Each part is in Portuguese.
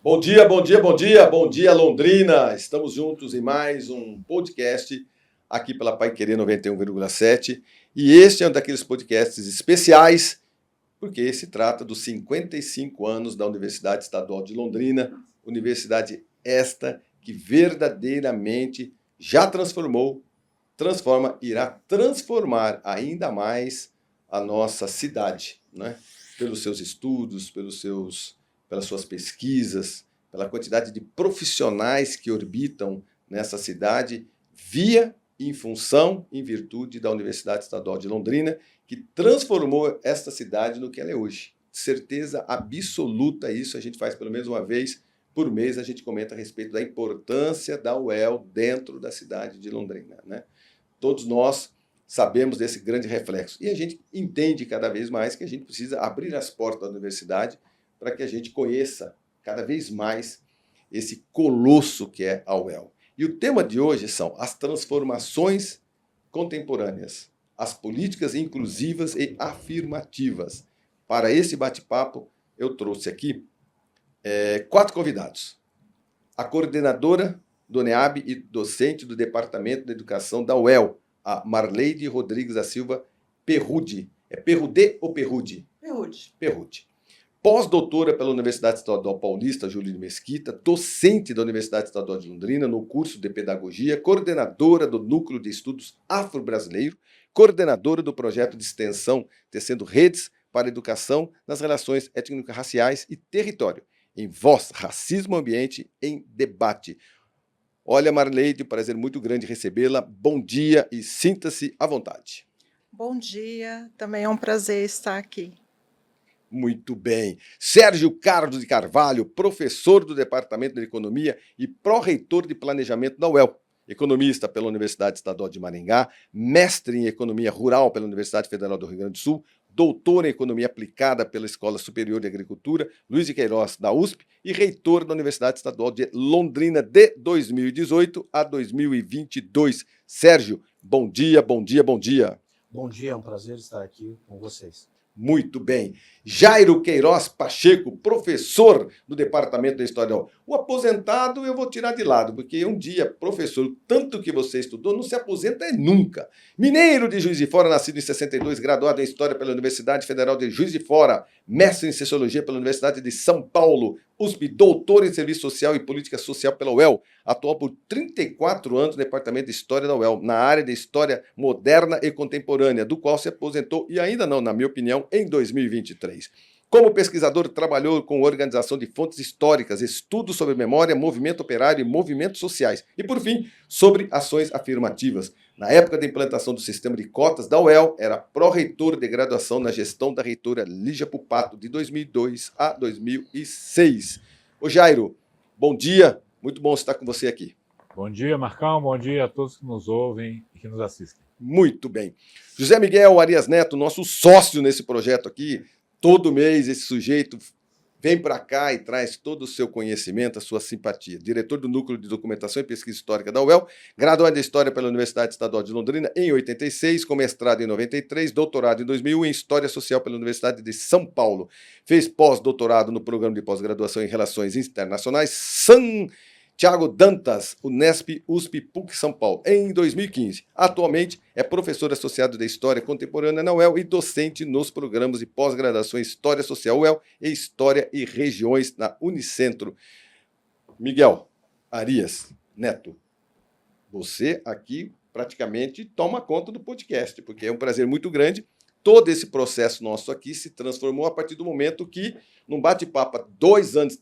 Bom dia, bom dia, bom dia, bom dia Londrina! Estamos juntos em mais um podcast aqui pela Paiquerê 91,7 e este é um daqueles podcasts especiais porque se trata dos 55 anos da Universidade Estadual de Londrina, universidade esta que verdadeiramente já transformou, transforma, irá transformar ainda mais a nossa cidade, né? Pelos seus estudos, pelas suas pesquisas, pela quantidade de profissionais que orbitam nessa cidade, via, em função, em virtude da Universidade Estadual de Londrina, que transformou esta cidade no que ela é hoje. Certeza absoluta isso, a gente faz pelo menos uma vez por mês, a gente comenta a respeito da importância da UEL dentro da cidade de Londrina, né? Todos nós sabemos desse grande reflexo. E a gente entende cada vez mais que a gente precisa abrir as portas da universidade para que a gente conheça cada vez mais esse colosso que é a UEL. E o tema de hoje são as transformações contemporâneas, as políticas inclusivas e afirmativas. Para esse bate-papo, eu trouxe aqui 4 convidados. A coordenadora do NEAB e docente do Departamento de Educação da UEL, a Marleide Rodrigues da Silva Perrude. É Perrude ou Perrude? Perrude. Perrude. Pós-doutora pela Universidade Estadual Paulista, Júlio de Mesquita, docente da Universidade Estadual de Londrina no curso de Pedagogia, coordenadora do Núcleo de Estudos Afro-Brasileiro, coordenadora do projeto de extensão Tecendo Redes para a Educação nas Relações Étnico-Raciais e Território, em Voz, Racismo Ambiente em Debate. Olha, Marleide, um prazer muito grande recebê-la. Bom dia e sinta-se à vontade. Bom dia, também é um prazer estar aqui. Muito bem. Sérgio Carlos de Carvalho, professor do Departamento de Economia e pró-reitor de Planejamento da UEL, economista pela Universidade Estadual de Maringá, mestre em Economia Rural pela Universidade Federal do Rio Grande do Sul, doutor em Economia Aplicada pela Escola Superior de Agricultura, Luiz de Queiroz, da USP, e reitor da Universidade Estadual de Londrina de 2018 a 2022. Sérgio, bom dia, bom dia, bom dia. Bom dia, é um prazer estar aqui com vocês. Muito bem. Jairo Queiroz Pacheco, professor do Departamento da História. O aposentado eu vou tirar de lado, porque um dia, professor, tanto que você estudou, não se aposenta nunca. Mineiro de Juiz de Fora, nascido em 62, graduado em História pela Universidade Federal de Juiz de Fora, mestre em Sociologia pela Universidade de São Paulo, USP, doutor em Serviço Social e Política Social pela UEL, atuou por 34 anos no Departamento de História da UEL, na área de História Moderna e Contemporânea, do qual se aposentou, e ainda não, na minha opinião, em 2023. Como pesquisador, trabalhou com organização de fontes históricas, estudos sobre memória, movimento operário e movimentos sociais. E, por fim, sobre ações afirmativas. Na época da implantação do sistema de cotas da UEL, era pró-reitor de graduação na gestão da reitora Lígia Pupato, de 2002 a 2006. Ô Jairo, bom dia, muito bom estar com você aqui. Bom dia, Marcão, bom dia a todos que nos ouvem e que nos assistem. Muito bem. José Miguel Arias Neto, nosso sócio nesse projeto aqui, todo mês esse sujeito vem para cá e traz todo o seu conhecimento, a sua simpatia. Diretor do Núcleo de Documentação e Pesquisa Histórica da UEL, graduado em História pela Universidade Estadual de Londrina em 86, com mestrado em 93, doutorado em 2001 em História Social pela Universidade de São Paulo. Fez pós-doutorado no Programa de Pós-Graduação em Relações Internacionais Tiago Dantas, Unesp, USP, PUC São Paulo, em 2015. Atualmente é professor associado de História Contemporânea na UEL e docente nos programas de pós-graduação em História Social UEL e História e Regiões na Unicentro. Miguel Arias Neto, você aqui praticamente toma conta do podcast, porque é um prazer muito grande. Todo esse processo nosso aqui se transformou a partir do momento que, num bate-papo há 2 anos,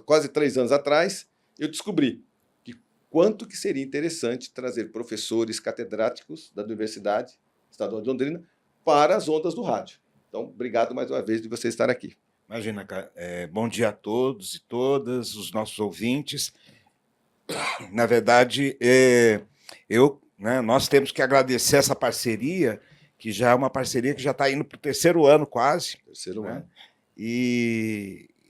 quase 3 anos atrás, eu descobri que quanto que seria interessante trazer professores catedráticos da Universidade Estadual de Londrina para as ondas do rádio. Então, obrigado mais uma vez de você estar aqui. Imagina, bom dia a todos e todas, os nossos ouvintes. Na verdade, nós temos que agradecer essa parceria, que já é uma parceria que já está indo para o 3º ano quase. 3º ano.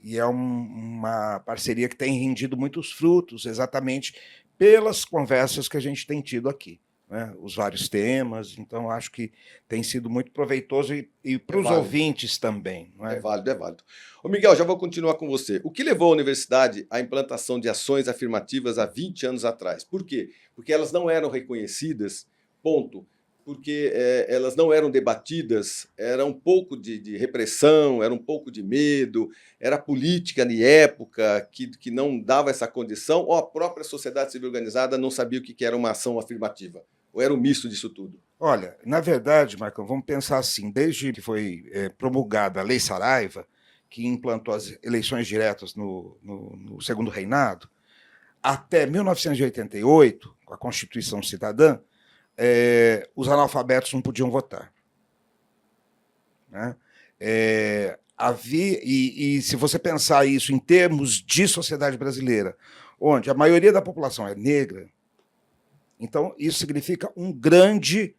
E é uma parceria que tem rendido muitos frutos, exatamente pelas conversas que a gente tem tido aqui. né, os vários temas. Então, acho que tem sido muito proveitoso e para os válido. ouvintes também. Não É é? válido, é válido. Ô Miguel, já vou continuar com você. O que levou a universidade à implantação de ações afirmativas há 20 anos atrás? Por quê? Porque elas não eram reconhecidas, ponto. Porque elas não eram debatidas, era um pouco de repressão, era um pouco de medo, era política de época que não dava essa condição, ou a própria sociedade civil organizada não sabia o que era uma ação afirmativa? Ou era um misto disso tudo? Olha, na verdade, Marcão, vamos pensar assim, desde que foi promulgada a Lei Saraiva, que implantou as eleições diretas no segundo reinado, até 1988, com a Constituição Cidadã, os analfabetos não podiam votar. Né? E se você pensar isso em termos de sociedade brasileira, onde a maioria da população é negra, então isso significa um grande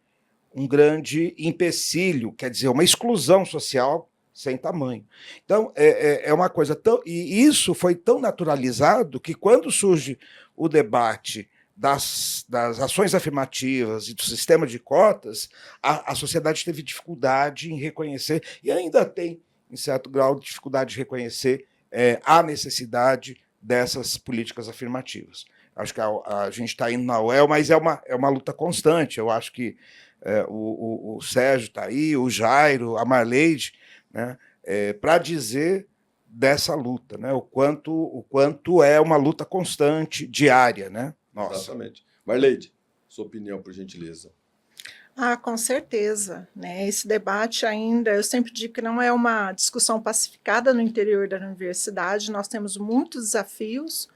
empecilho, quer dizer, uma exclusão social sem tamanho. Então, é uma coisa tão... E isso foi tão naturalizado que, quando surge o debate das ações afirmativas e do sistema de cotas, a sociedade teve dificuldade em reconhecer, e ainda tem, em certo grau, dificuldade de reconhecer a necessidade dessas políticas afirmativas. Acho que a gente está indo na UEL, mas é uma luta constante. Eu acho que o Sérgio está aí, o Jairo, a Marleide, né, para dizer dessa luta, né, o quanto é uma luta constante, diária. Né? Nossa. Exatamente. Marleide, sua opinião, por gentileza. Com certeza, né? Esse debate ainda, eu sempre digo que não é uma discussão pacificada no interior da universidade, nós temos muitos desafios,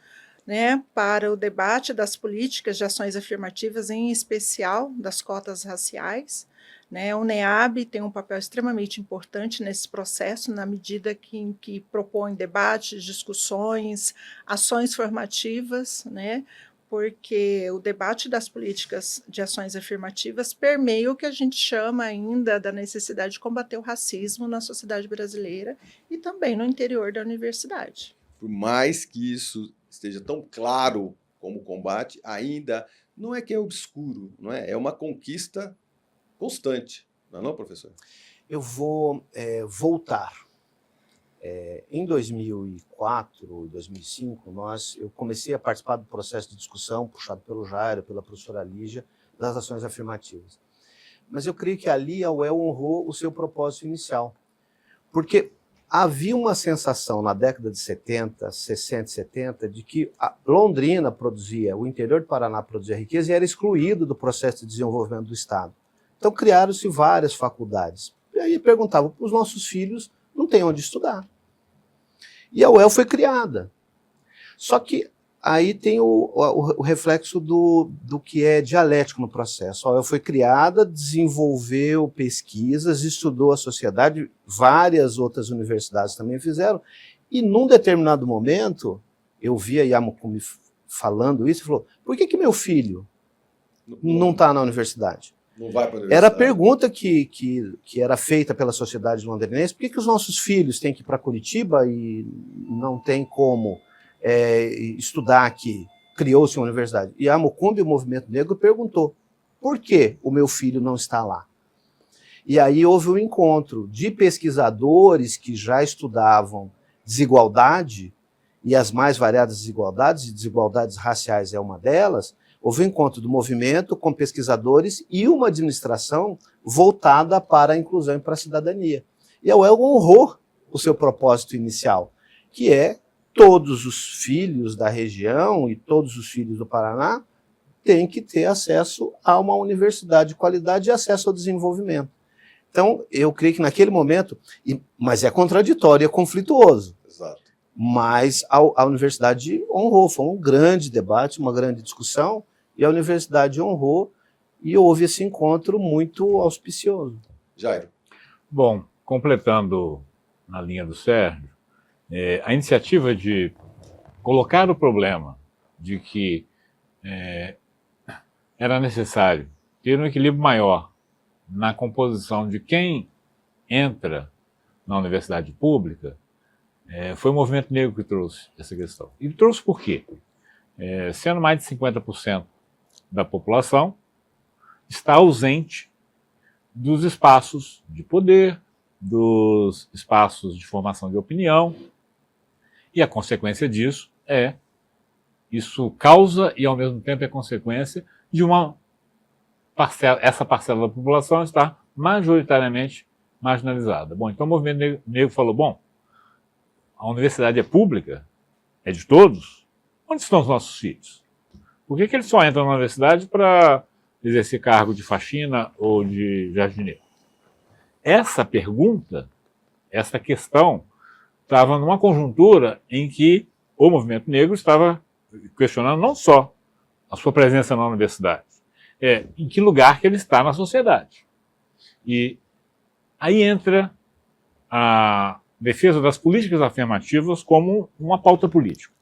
né, para o debate das políticas de ações afirmativas, em especial das cotas raciais. Né? O NEAB tem um papel extremamente importante nesse processo, na medida que propõe debates, discussões, ações formativas, né? Porque o debate das políticas de ações afirmativas permeia o que a gente chama ainda da necessidade de combater o racismo na sociedade brasileira e também no interior da universidade. Por mais que isso esteja tão claro como combate, ainda não é que é obscuro, não é? É uma conquista constante, não é não, professor? Eu vou voltar. Em 2004, 2005, eu comecei a participar do processo de discussão, puxado pelo Jairo, pela professora Lígia, das ações afirmativas. Mas eu creio que ali a UEL honrou o seu propósito inicial. Porque havia uma sensação na década de 70, 60, 70, de que a Londrina produzia, o interior do Paraná produzia riqueza e era excluído do processo de desenvolvimento do Estado. Então criaram-se várias faculdades. E aí perguntavam, os nossos filhos não têm onde estudar. E a UEL foi criada. Só que aí tem o reflexo do que é dialético no processo. A UEL foi criada, desenvolveu pesquisas, estudou a sociedade, várias outras universidades também fizeram, e num determinado momento, eu vi a Yamukumi falando isso, e falou, por que meu filho não está na universidade? Não vai para a universidade. Era a pergunta que era feita pela sociedade londrinense, por que os nossos filhos têm que ir para Curitiba e não tem como estudar aqui? Criou-se uma universidade. E a Mucumbi, o movimento negro, perguntou, por que o meu filho não está lá? E aí houve um encontro de pesquisadores que já estudavam desigualdade, e as mais variadas desigualdades, e desigualdades raciais é uma delas. Houve um encontro do movimento com pesquisadores e uma administração voltada para a inclusão e para a cidadania. E a UEL honrou o seu propósito inicial, que é todos os filhos da região e todos os filhos do Paraná têm que ter acesso a uma universidade de qualidade e acesso ao desenvolvimento. Então, eu creio que naquele momento, mas é contraditório, é conflituoso. Exato. Mas a universidade honrou, foi um grande debate, uma grande discussão, e a universidade honrou, e houve esse encontro muito auspicioso. Jairo. Bom, completando na linha do Sérgio, a iniciativa de colocar o problema de que era necessário ter um equilíbrio maior na composição de quem entra na universidade pública, foi o movimento negro que trouxe essa questão. E trouxe por quê? Sendo mais de 50% da população, está ausente dos espaços de poder, dos espaços de formação de opinião, e a consequência disso isso causa e ao mesmo tempo é consequência de essa parcela da população estar majoritariamente marginalizada. Bom, então o movimento negro falou, bom, a universidade é pública, é de todos, onde estão os nossos filhos? Por que eles só entram na universidade para exercer cargo de faxina ou de jardineiro? Essa pergunta, essa questão, estava numa conjuntura em que o movimento negro estava questionando não só a sua presença na universidade, em que lugar que ele está na sociedade. E aí entra a defesa das políticas afirmativas como uma pauta política.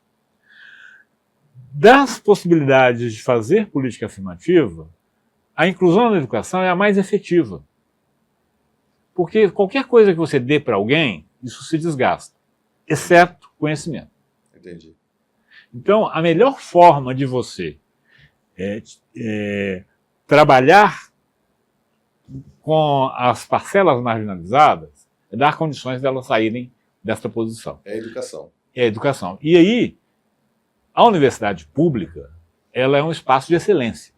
Das possibilidades de fazer política afirmativa, a inclusão na educação é a mais efetiva. Porque qualquer coisa que você dê para alguém, isso se desgasta, exceto conhecimento. Entendi. Então, a melhor forma de você trabalhar com as parcelas marginalizadas é dar condições delas saírem desta posição. É a educação. É a educação. E aí, a universidade pública, ela é um espaço de excelência.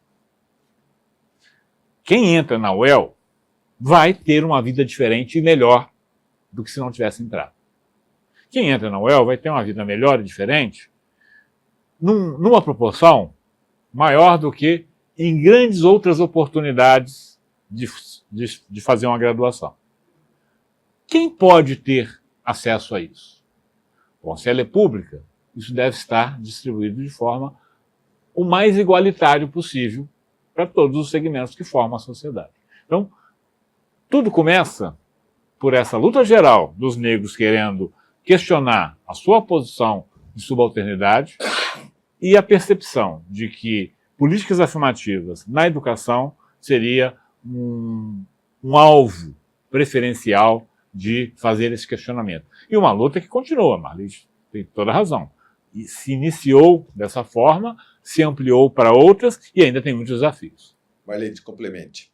Quem entra na UEL vai ter uma vida diferente e melhor do que se não tivesse entrado. Quem entra na UEL vai ter uma vida melhor e diferente numa proporção maior do que em grandes outras oportunidades de fazer uma graduação. Quem pode ter acesso a isso? Bom, se ela é pública, isso deve estar distribuído de forma o mais igualitário possível para todos os segmentos que formam a sociedade. Então, tudo começa por essa luta geral dos negros querendo questionar a sua posição de subalternidade e a percepção de que políticas afirmativas na educação seria um alvo preferencial de fazer esse questionamento. E uma luta que continua, Marli tem toda a razão. E se iniciou dessa forma, se ampliou para outras e ainda tem muitos desafios. Marlene, complemente.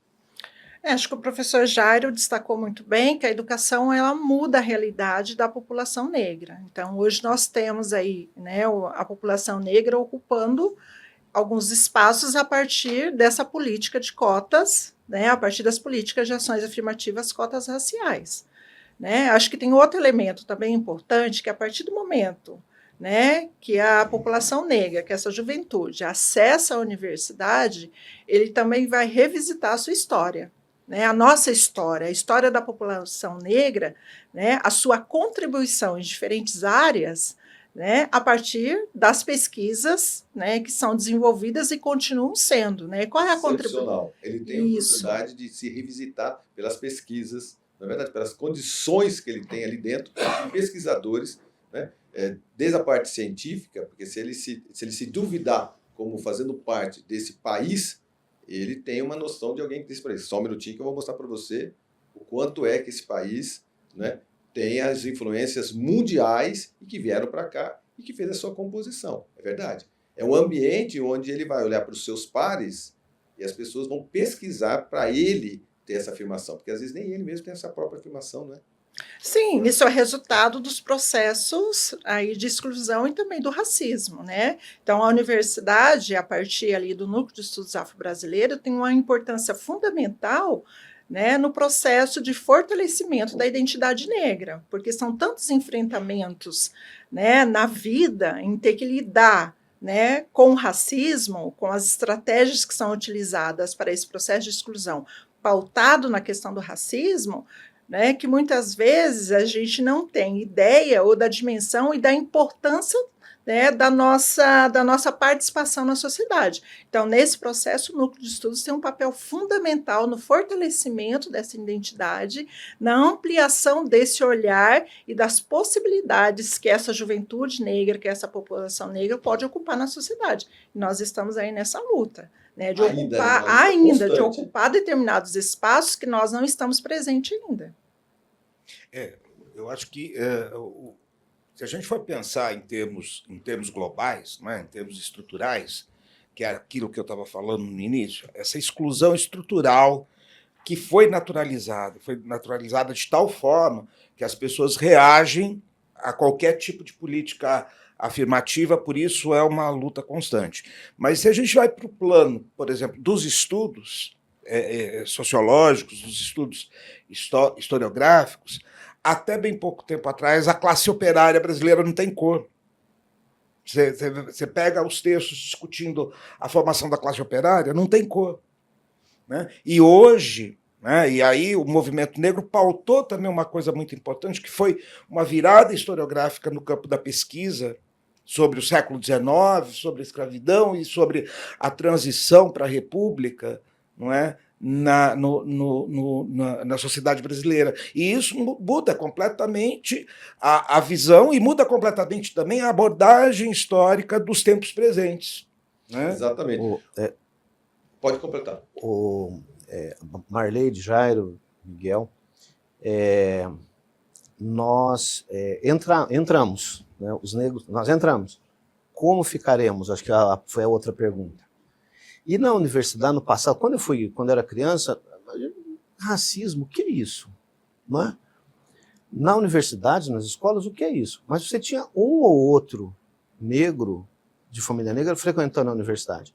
Acho que o professor Jairo destacou muito bem que a educação ela muda a realidade da população negra. Então, hoje nós temos aí, né, a população negra ocupando alguns espaços a partir dessa política de cotas, né, a partir das políticas de ações afirmativas, cotas raciais. Né? Acho que tem outro elemento também importante, que a partir do momento, né, que a população negra, que essa juventude acessa a universidade, ele também vai revisitar a sua história. Né, a nossa história, a história da população negra, né, a sua contribuição em diferentes áreas, né, a partir das pesquisas, né, que são desenvolvidas e continuam sendo. Né? Qual é a contribuição? Ele tem a oportunidade de se revisitar pelas pesquisas, na verdade, pelas condições que ele tem ali dentro, pesquisadores, né, desde a parte científica, porque se ele se duvidar como fazendo parte desse país, ele tem uma noção de alguém que diz para ele, só um minutinho que eu vou mostrar para você o quanto é que esse país, né, tem as influências mundiais e que vieram para cá e que fez a sua composição. É verdade. É um ambiente onde ele vai olhar para os seus pares e as pessoas vão pesquisar para ele ter essa afirmação, porque às vezes nem ele mesmo tem essa própria afirmação, né? Sim, isso é resultado dos processos aí de exclusão e também do racismo, né? Então, a universidade, a partir ali do Núcleo de Estudos Afro-Brasileiros, tem uma importância fundamental, né, no processo de fortalecimento da identidade negra, porque são tantos enfrentamentos, né, na vida em ter que lidar, né, com o racismo, com as estratégias que são utilizadas para esse processo de exclusão, pautado na questão do racismo, né, que muitas vezes a gente não tem ideia ou da dimensão e da importância, né, da nossa participação na sociedade. Então, nesse processo, o Núcleo de Estudos tem um papel fundamental no fortalecimento dessa identidade, na ampliação desse olhar e das possibilidades que essa juventude negra, que essa população negra pode ocupar na sociedade. E nós estamos aí nessa luta. Né, de ocupar determinados espaços que nós não estamos presentes ainda. Eu acho que se a gente for pensar em termos globais, né, em termos estruturais, que é aquilo que eu estava falando no início, essa exclusão estrutural que foi naturalizada de tal forma que as pessoas reagem a qualquer tipo de política afirmativa, por isso é uma luta constante. Mas se a gente vai para o plano, por exemplo, dos estudos sociológicos, dos estudos historiográficos, até bem pouco tempo atrás, a classe operária brasileira não tem cor. Você pega os textos discutindo a formação da classe operária, não tem cor. Né? E hoje, né, e aí o movimento negro pautou também uma coisa muito importante, que foi uma virada historiográfica no campo da pesquisa sobre o século XIX, sobre a escravidão e sobre a transição para a República, não é? Na sociedade brasileira. E isso muda completamente a visão e muda completamente também a abordagem histórica dos tempos presentes. Né? Exatamente. Pode completar. Marleide, Jairo, Miguel, nós entramos, né, os negros, nós entramos. Como ficaremos? Acho que foi a outra pergunta. E na universidade, no passado, quando eu era criança, racismo, o que é isso? Não é? Na universidade, nas escolas, o que é isso? Mas você tinha um ou outro negro, de família negra, frequentando a universidade.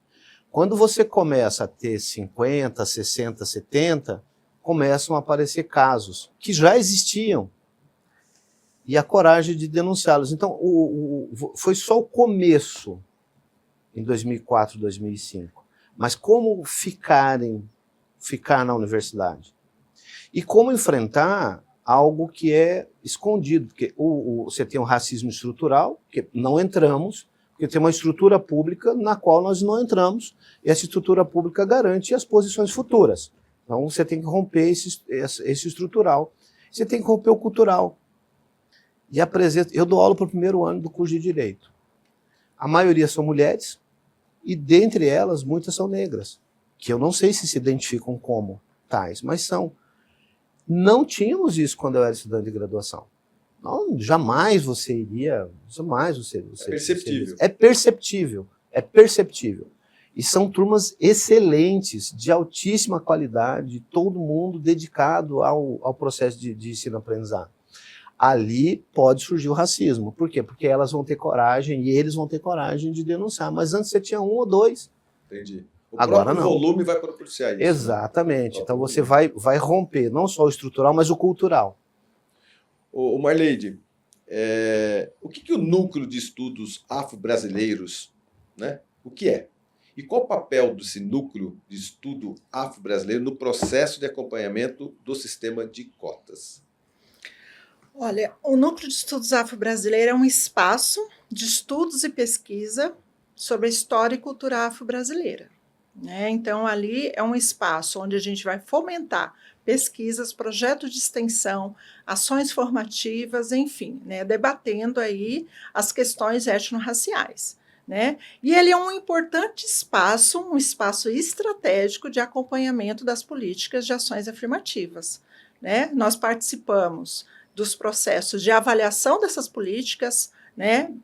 Quando você começa a ter 50, 60, 70, começam a aparecer casos que já existiam. E a coragem de denunciá-los. Então, foi só o começo, em 2004, 2005. Mas como ficar na universidade? E como enfrentar algo que é escondido? Porque você tem um racismo estrutural, que não entramos, porque tem uma estrutura pública na qual nós não entramos, e essa estrutura pública garante as posições futuras. Então você tem que romper esse estrutural. Você tem que romper o cultural. E eu dou aula para o primeiro ano do curso de Direito. A maioria são mulheres, e dentre elas, muitas são negras, que eu não sei se identificam como tais, mas são. Não tínhamos isso quando eu era estudante de graduação. Não, jamais você iria. É perceptível. É perceptível. E são turmas excelentes, de altíssima qualidade, todo mundo dedicado ao processo de ensino-aprendizado. Ali pode surgir o racismo. Por quê? Porque elas vão ter coragem e eles vão ter coragem de denunciar. Mas antes você tinha um ou dois. Entendi. Agora não. O volume vai propiciar isso. Exatamente. Né? Então você vai romper não só o estrutural, mas o cultural. O Marleide, o que o núcleo de estudos afro-brasileiros, né? O que é? E qual o papel desse núcleo de estudo afro-brasileiro no processo de acompanhamento do sistema de cotas? Olha, o Núcleo de Estudos Afro-Brasileiro é um espaço de estudos e pesquisa sobre a história e cultura afro-brasileira. Né? Então, ali é um espaço onde a gente vai fomentar pesquisas, projetos de extensão, ações formativas, enfim, né? Debatendo aí as questões étnico-raciais. Né? E ele é um importante espaço, um espaço estratégico de acompanhamento das políticas de ações afirmativas. Né? Nós participamos dos processos de avaliação dessas políticas, né?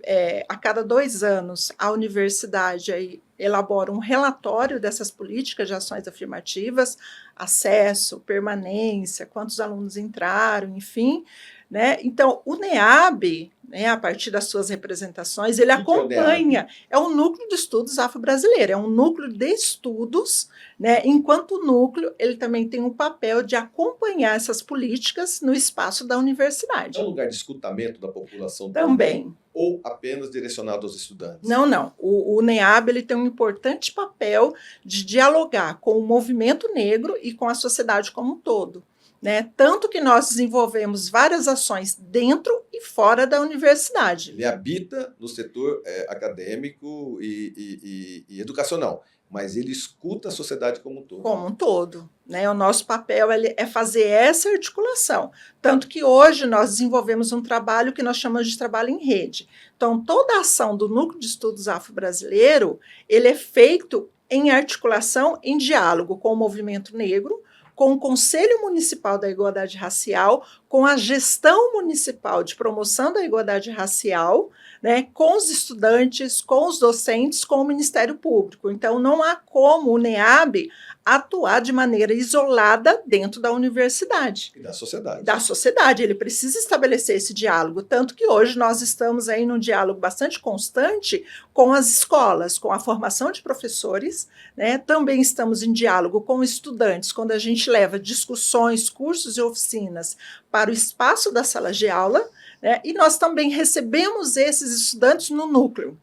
A cada 2 anos, a universidade aí elabora um relatório dessas políticas de ações afirmativas, acesso, permanência, quantos alunos entraram, enfim. Né? Então, o NEAB, né, a partir das suas representações, ele acompanha, é um núcleo de estudos afro-brasileiro, é um núcleo de estudos, né, enquanto núcleo, ele também tem um papel de acompanhar essas políticas no espaço da universidade. É um lugar de escutamento da população também. Ou apenas direcionado aos estudantes? Não. O NEAB ele tem um importante papel de dialogar com o movimento negro e com a sociedade como um todo. Né? Tanto que nós desenvolvemos várias ações dentro e fora da universidade. Ele habita no setor acadêmico e educacional, mas ele escuta a sociedade como um todo. Como um todo. Né? O nosso papel é fazer essa articulação. Tanto que hoje nós desenvolvemos um trabalho que nós chamamos de trabalho em rede. Então, toda a ação do Núcleo de Estudos Afro-Brasileiro, ele é feito em articulação, em diálogo com o movimento negro, com o Conselho Municipal da Igualdade Racial, com a gestão municipal de promoção da igualdade racial, né, com os estudantes, com os docentes, com o Ministério Público. Então, não há como o NEAB atuar de maneira isolada dentro da universidade. E da sociedade. Da sociedade, ele precisa estabelecer esse diálogo, tanto que hoje nós estamos aí num diálogo bastante constante com as escolas, com a formação de professores, né? Também estamos em diálogo com estudantes, quando a gente leva discussões, cursos e oficinas para o espaço da sala de aula, né? E nós também recebemos esses estudantes no núcleo,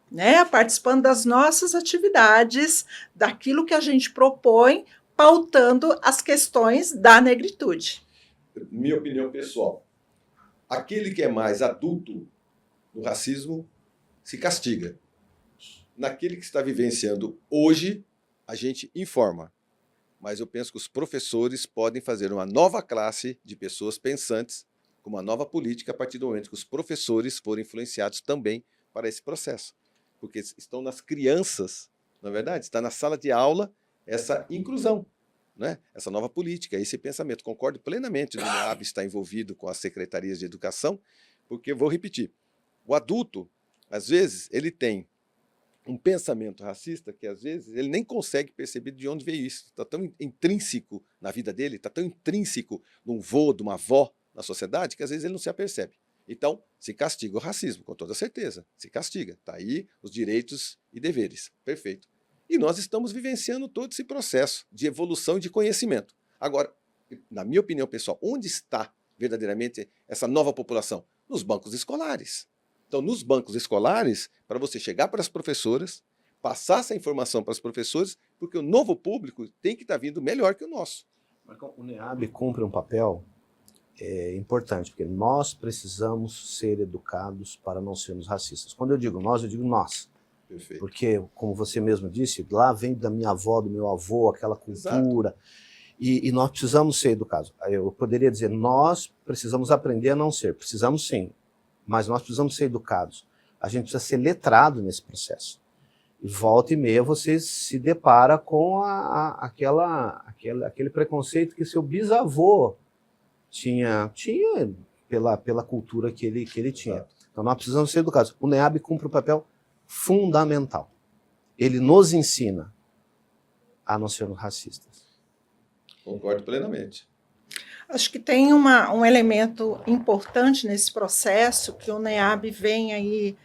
né, participando das nossas atividades, daquilo que a gente propõe, pautando as questões da negritude. Minha opinião pessoal, aquele que é mais adulto no racismo se castiga. Naquele que está vivenciando hoje, a gente informa. Mas eu penso que os professores podem fazer uma nova classe de pessoas pensantes, com uma nova política, a partir do momento que os professores forem influenciados também para esse processo. Porque estão nas crianças, na verdade, está na sala de aula essa inclusão, né? Essa nova política, esse pensamento. Concordo plenamente do NEAB estar envolvido com as secretarias de educação, porque, vou repetir, o adulto, às vezes, ele tem um pensamento racista que, às vezes, ele nem consegue perceber de onde veio isso. Está tão intrínseco na vida dele, está tão intrínseco num vô, de uma avó na sociedade, que, às vezes, ele não se apercebe. Então, se castiga o racismo, com toda certeza. Se castiga. Está aí os direitos e deveres. Perfeito. E nós estamos vivenciando todo esse processo de evolução e de conhecimento. Agora, na minha opinião pessoal, onde está verdadeiramente essa nova população? Nos bancos escolares. Então, nos bancos escolares, para você chegar para as professoras, passar essa informação para os professores, porque o novo público tem que estar vindo melhor que o nosso. Marcão, o NEAB cumpre um papel importante, porque nós precisamos ser educados para não sermos racistas. Quando eu digo nós, eu digo nós. Perfeito. Porque, como você mesmo disse, lá vem da minha avó, do meu avô, aquela cultura, e nós precisamos ser educados. Eu poderia dizer, nós precisamos aprender a não ser, precisamos sim, mas nós precisamos ser educados. A gente precisa ser letrado nesse processo. E volta e meia você se depara com aquele preconceito que seu bisavô tinha pela cultura que ele tinha. Então nós precisamos ser educados. O NEAB cumpre um papel fundamental. Ele nos ensina a não sermos racistas. Concordo plenamente. Acho que tem um elemento importante nesse processo que o NEAB vem aí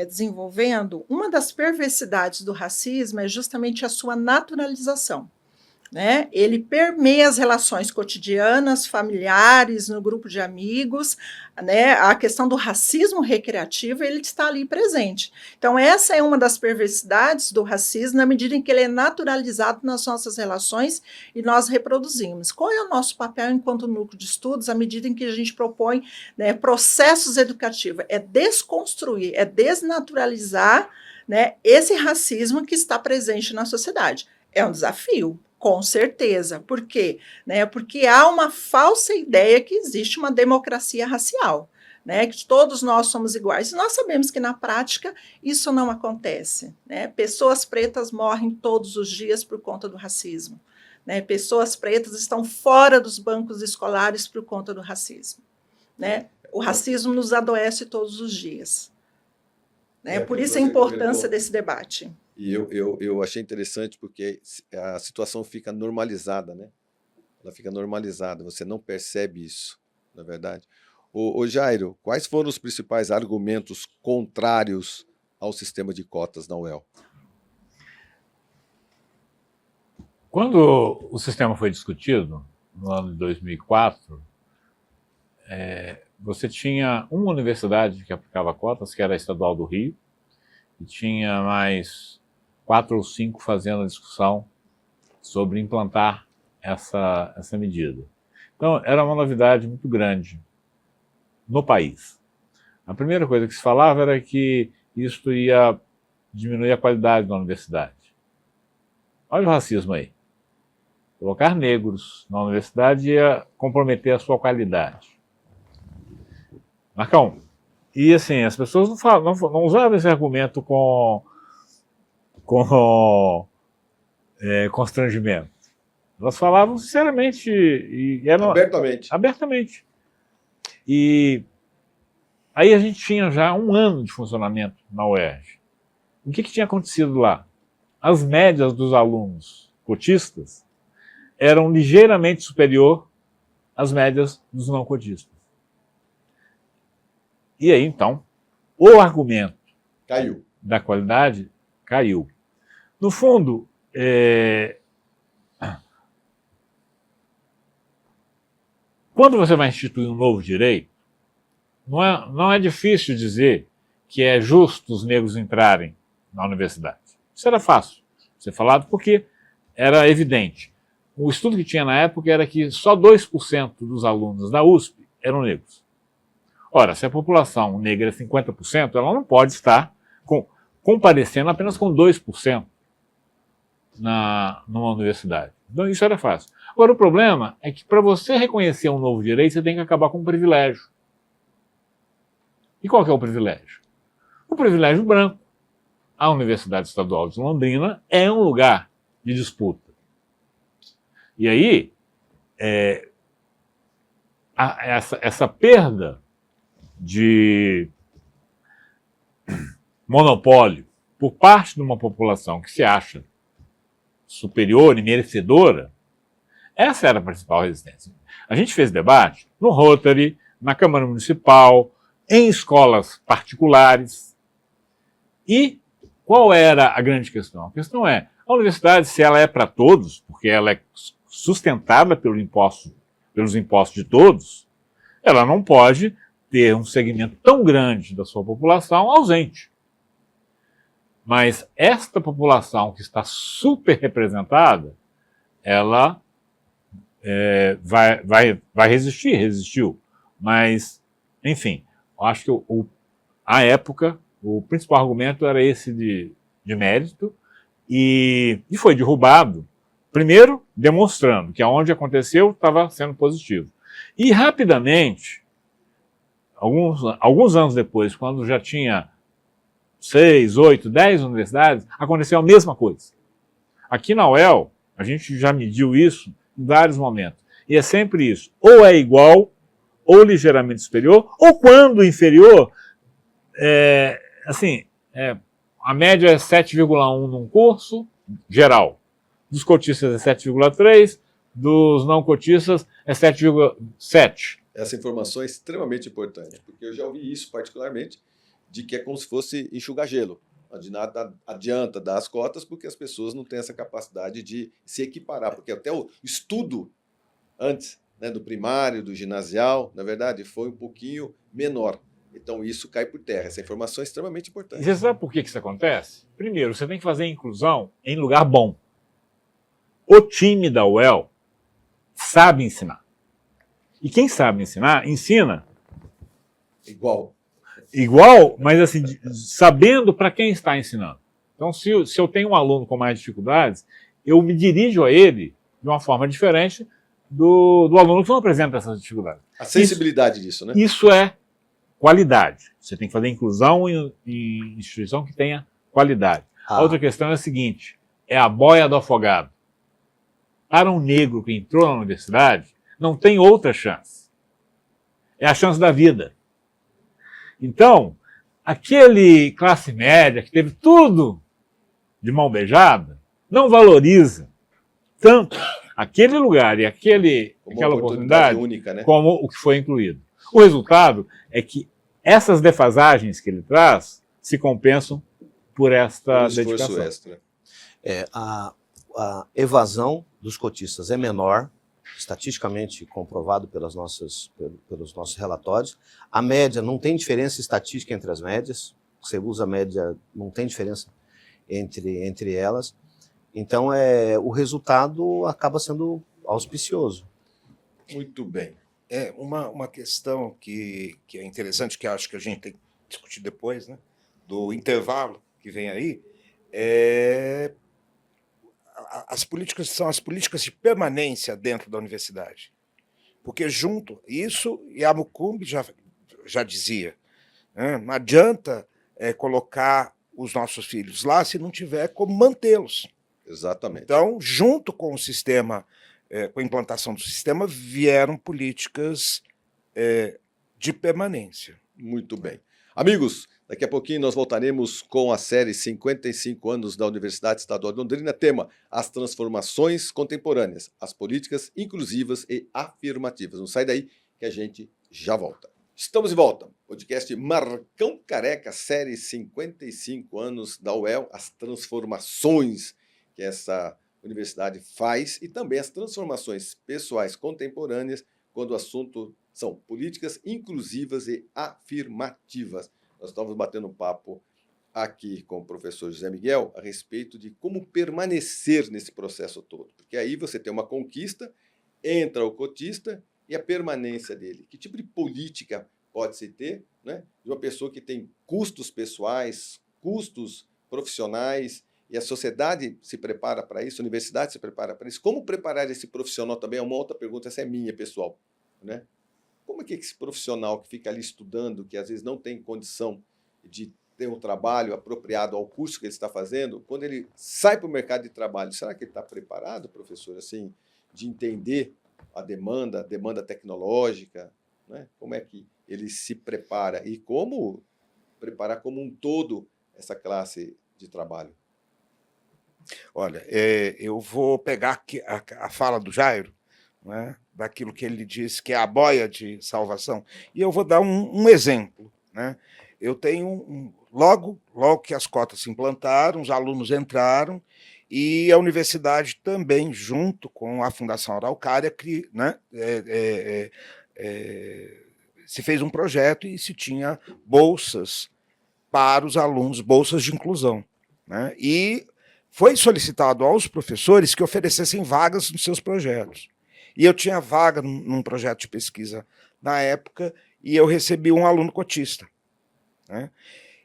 desenvolvendo. Uma das perversidades do racismo é justamente a sua naturalização, né? Ele permeia as relações cotidianas, familiares, no grupo de amigos, né? A questão do racismo recreativo, ele está ali presente. Então, essa é uma das perversidades do racismo, na medida em que ele é naturalizado nas nossas relações e nós reproduzimos. Qual é o nosso papel enquanto núcleo de estudos, à medida em que a gente propõe, né, processos educativos? É desconstruir, é desnaturalizar, né, esse racismo que está presente na sociedade. É um desafio. Com certeza. Por quê? Né? Porque há uma falsa ideia que existe uma democracia racial, né? Que todos nós somos iguais. E nós sabemos que, na prática, isso não acontece, né? Pessoas pretas morrem todos os dias por conta do racismo, né? Pessoas pretas estão fora dos bancos escolares por conta do racismo, né? O racismo nos adoece todos os dias, né? Por isso a importância desse debate. E eu achei interessante porque a situação fica normalizada, né? Ela fica normalizada, você não percebe isso, na verdade. Ô Jairo, quais foram os principais argumentos contrários ao sistema de cotas na UEL? Quando o sistema foi discutido, no ano de 2004, você tinha uma universidade que aplicava cotas, que era a Estadual do Rio, e tinha mais 4 ou 5 fazendo a discussão sobre implantar essa medida. Então, era uma novidade muito grande no país. A primeira coisa que se falava era que isso ia diminuir a qualidade da universidade. Olha o racismo aí. Colocar negros na universidade ia comprometer a sua qualidade. Marcão, e assim, as pessoas não usavam esse argumento com constrangimento. Elas falavam sinceramente e eram Abertamente. Abertamente. E Aí a gente tinha já 1 ano de funcionamento na UERJ. O que tinha acontecido lá? As médias dos alunos cotistas eram ligeiramente superior às médias dos não cotistas. E aí, então, o argumento Caiu. da qualidade caiu. No fundo, quando você vai instituir um novo direito, não é difícil dizer que é justo os negros entrarem na universidade. Isso era fácil ser falado porque era evidente. O estudo que tinha na época era que só 2% dos alunos da USP eram negros. Ora, se a população negra é 50%, ela não pode estar comparecendo apenas com 2% numa universidade. Então isso era fácil. Agora o problema é que para você reconhecer um novo direito, você tem que acabar com um privilégio. E qual que é o privilégio? O privilégio branco. A Universidade Estadual de Londrina é um lugar de disputa. E aí, essa perda de monopólio por parte de uma população que se acha superior e merecedora, essa era a principal resistência. A gente fez debate no Rotary, na Câmara Municipal, em escolas particulares. E qual era a grande questão? A questão é, a universidade, se ela é para todos, porque ela é sustentada pelos impostos de todos, ela não pode ter um segmento tão grande da sua população ausente. Mas esta população que está super representada, ela vai resistir, resistiu. Mas, enfim, eu acho que à época, o principal argumento era esse de mérito e foi derrubado, primeiro demonstrando que aonde aconteceu estava sendo positivo. E rapidamente, alguns anos depois, quando já tinha 6, 8, 10 universidades, aconteceu a mesma coisa. Aqui na UEL, a gente já mediu isso em vários momentos. E é sempre isso. Ou é igual, ou ligeiramente superior, ou quando inferior, a média é 7,1 num curso geral. Dos cotistas é 7,3, dos não cotistas é 7,7. Essa informação é extremamente importante, porque eu já ouvi isso particularmente, de que é como se fosse enxugar gelo. De nada adianta dar as cotas, porque as pessoas não têm essa capacidade de se equiparar, porque até o estudo antes, né, do primário, do ginasial, na verdade, foi um pouquinho menor. Então isso cai por terra. Essa informação é extremamente importante. E você sabe por que isso acontece? Primeiro, você tem que fazer inclusão em lugar bom. O time da UEL sabe ensinar. E quem sabe ensinar, ensina igual, mas assim, sabendo para quem está ensinando. Então, se eu tenho um aluno com mais dificuldades, eu me dirijo a ele de uma forma diferente do aluno que não apresenta essas dificuldades. A sensibilidade disso, né? Isso é qualidade. Você tem que fazer inclusão em instituição que tenha qualidade. A outra questão é a seguinte, é a boia do afogado. Para um negro que entrou na universidade, não tem outra chance. É a chance da vida. Então, aquele classe média que teve tudo de mão beijada, não valoriza tanto aquele lugar e aquela oportunidade única, né? Como o que foi incluído. O resultado é que essas defasagens que ele traz se compensam por esta dedicação. Extra. A evasão dos cotistas é menor, estatisticamente comprovado pelos nossos relatórios. A média, não tem diferença estatística entre as médias. Você usa a média, não tem diferença entre elas. Então, o resultado acaba sendo auspicioso. Muito bem. Uma questão que é interessante, que acho que a gente tem que discutir depois, né, do intervalo que vem aí, as políticas são as políticas de permanência dentro da universidade. Porque isso, e a Mucumbi já dizia, né, não adianta colocar os nossos filhos lá se não tiver como mantê-los. Exatamente. Então, junto com o sistema, com a implantação do sistema, vieram políticas de permanência. Muito bem. Amigos, daqui a pouquinho nós voltaremos com a série 55 anos da Universidade Estadual de Londrina, tema As Transformações Contemporâneas, as Políticas Inclusivas e Afirmativas. Não sai daí que a gente já volta. Estamos de volta. Podcast Marcão Careca, série 55 anos da UEL, as transformações que essa universidade faz e também as transformações pessoais contemporâneas quando o assunto são políticas inclusivas e afirmativas. Nós estamos batendo um papo aqui com o professor José Miguel a respeito de como permanecer nesse processo todo. Porque aí você tem uma conquista, entra o cotista e a permanência dele. Que tipo de política pode-se ter, né, de uma pessoa que tem custos pessoais, custos profissionais, e a sociedade se prepara para isso, a universidade se prepara para isso. Como preparar esse profissional também é uma outra pergunta, essa é minha, pessoal, né? Como é que esse profissional que fica ali estudando, que às vezes não tem condição de ter um trabalho apropriado ao curso que ele está fazendo, quando ele sai para o mercado de trabalho, será que ele está preparado, professor, assim, de entender a demanda tecnológica, né? Como é que ele se prepara e como preparar como um todo essa classe de trabalho? Olha, eu vou pegar aqui a fala do Jairo, né, daquilo que ele disse que é a boia de salvação, e eu vou dar um exemplo. Né? Eu tenho, logo que as cotas se implantaram, os alunos entraram, e a universidade também, junto com a Fundação Araucária, né, se fez um projeto e se tinha bolsas para os alunos, bolsas de inclusão. Né? E foi solicitado aos professores que oferecessem vagas nos seus projetos. E eu tinha vaga num projeto de pesquisa na época e eu recebi um aluno cotista. Né?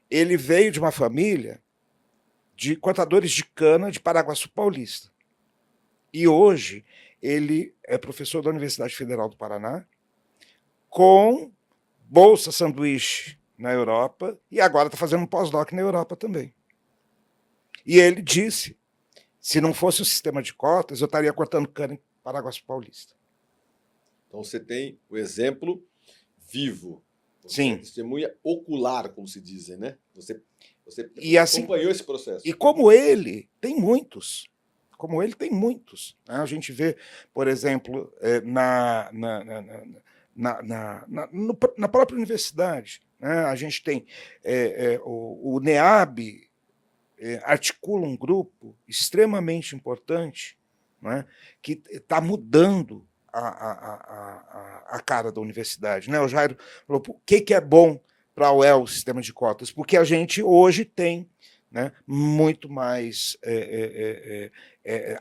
Ele veio de uma família de cortadores de cana de Paraguaçu Paulista. E hoje ele é professor da Universidade Federal do Paraná, com bolsa sanduíche na Europa e agora está fazendo um pós-doc na Europa também. E ele disse, se não fosse o sistema de cotas, eu estaria cortando cana em Paraguaçu Paulista. Então você tem o exemplo vivo. Você Sim. Testemunha ocular, como se dizem, né? Você e assim, acompanhou esse processo. E como ele, tem muitos. Como ele, tem muitos. Né? A gente vê, por exemplo, na própria universidade, né? A gente tem o NEAB, articula um grupo extremamente importante, né, que está mudando a cara da universidade. Né? O Jairo falou, o que é bom para a UEL, o sistema de cotas? Porque a gente hoje tem, né, muito mais...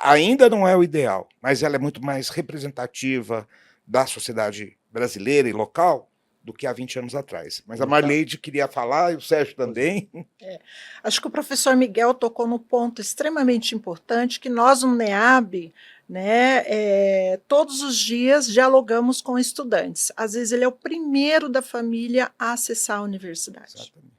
ainda não é o ideal, mas ela é muito mais representativa da sociedade brasileira e local do que há 20 anos atrás. Mas a Marleide queria falar, e o Sérgio também. Acho que o professor Miguel tocou num ponto extremamente importante, que nós, no NEAB, né, todos os dias dialogamos com estudantes. Às vezes ele é o primeiro da família a acessar a universidade. Exatamente.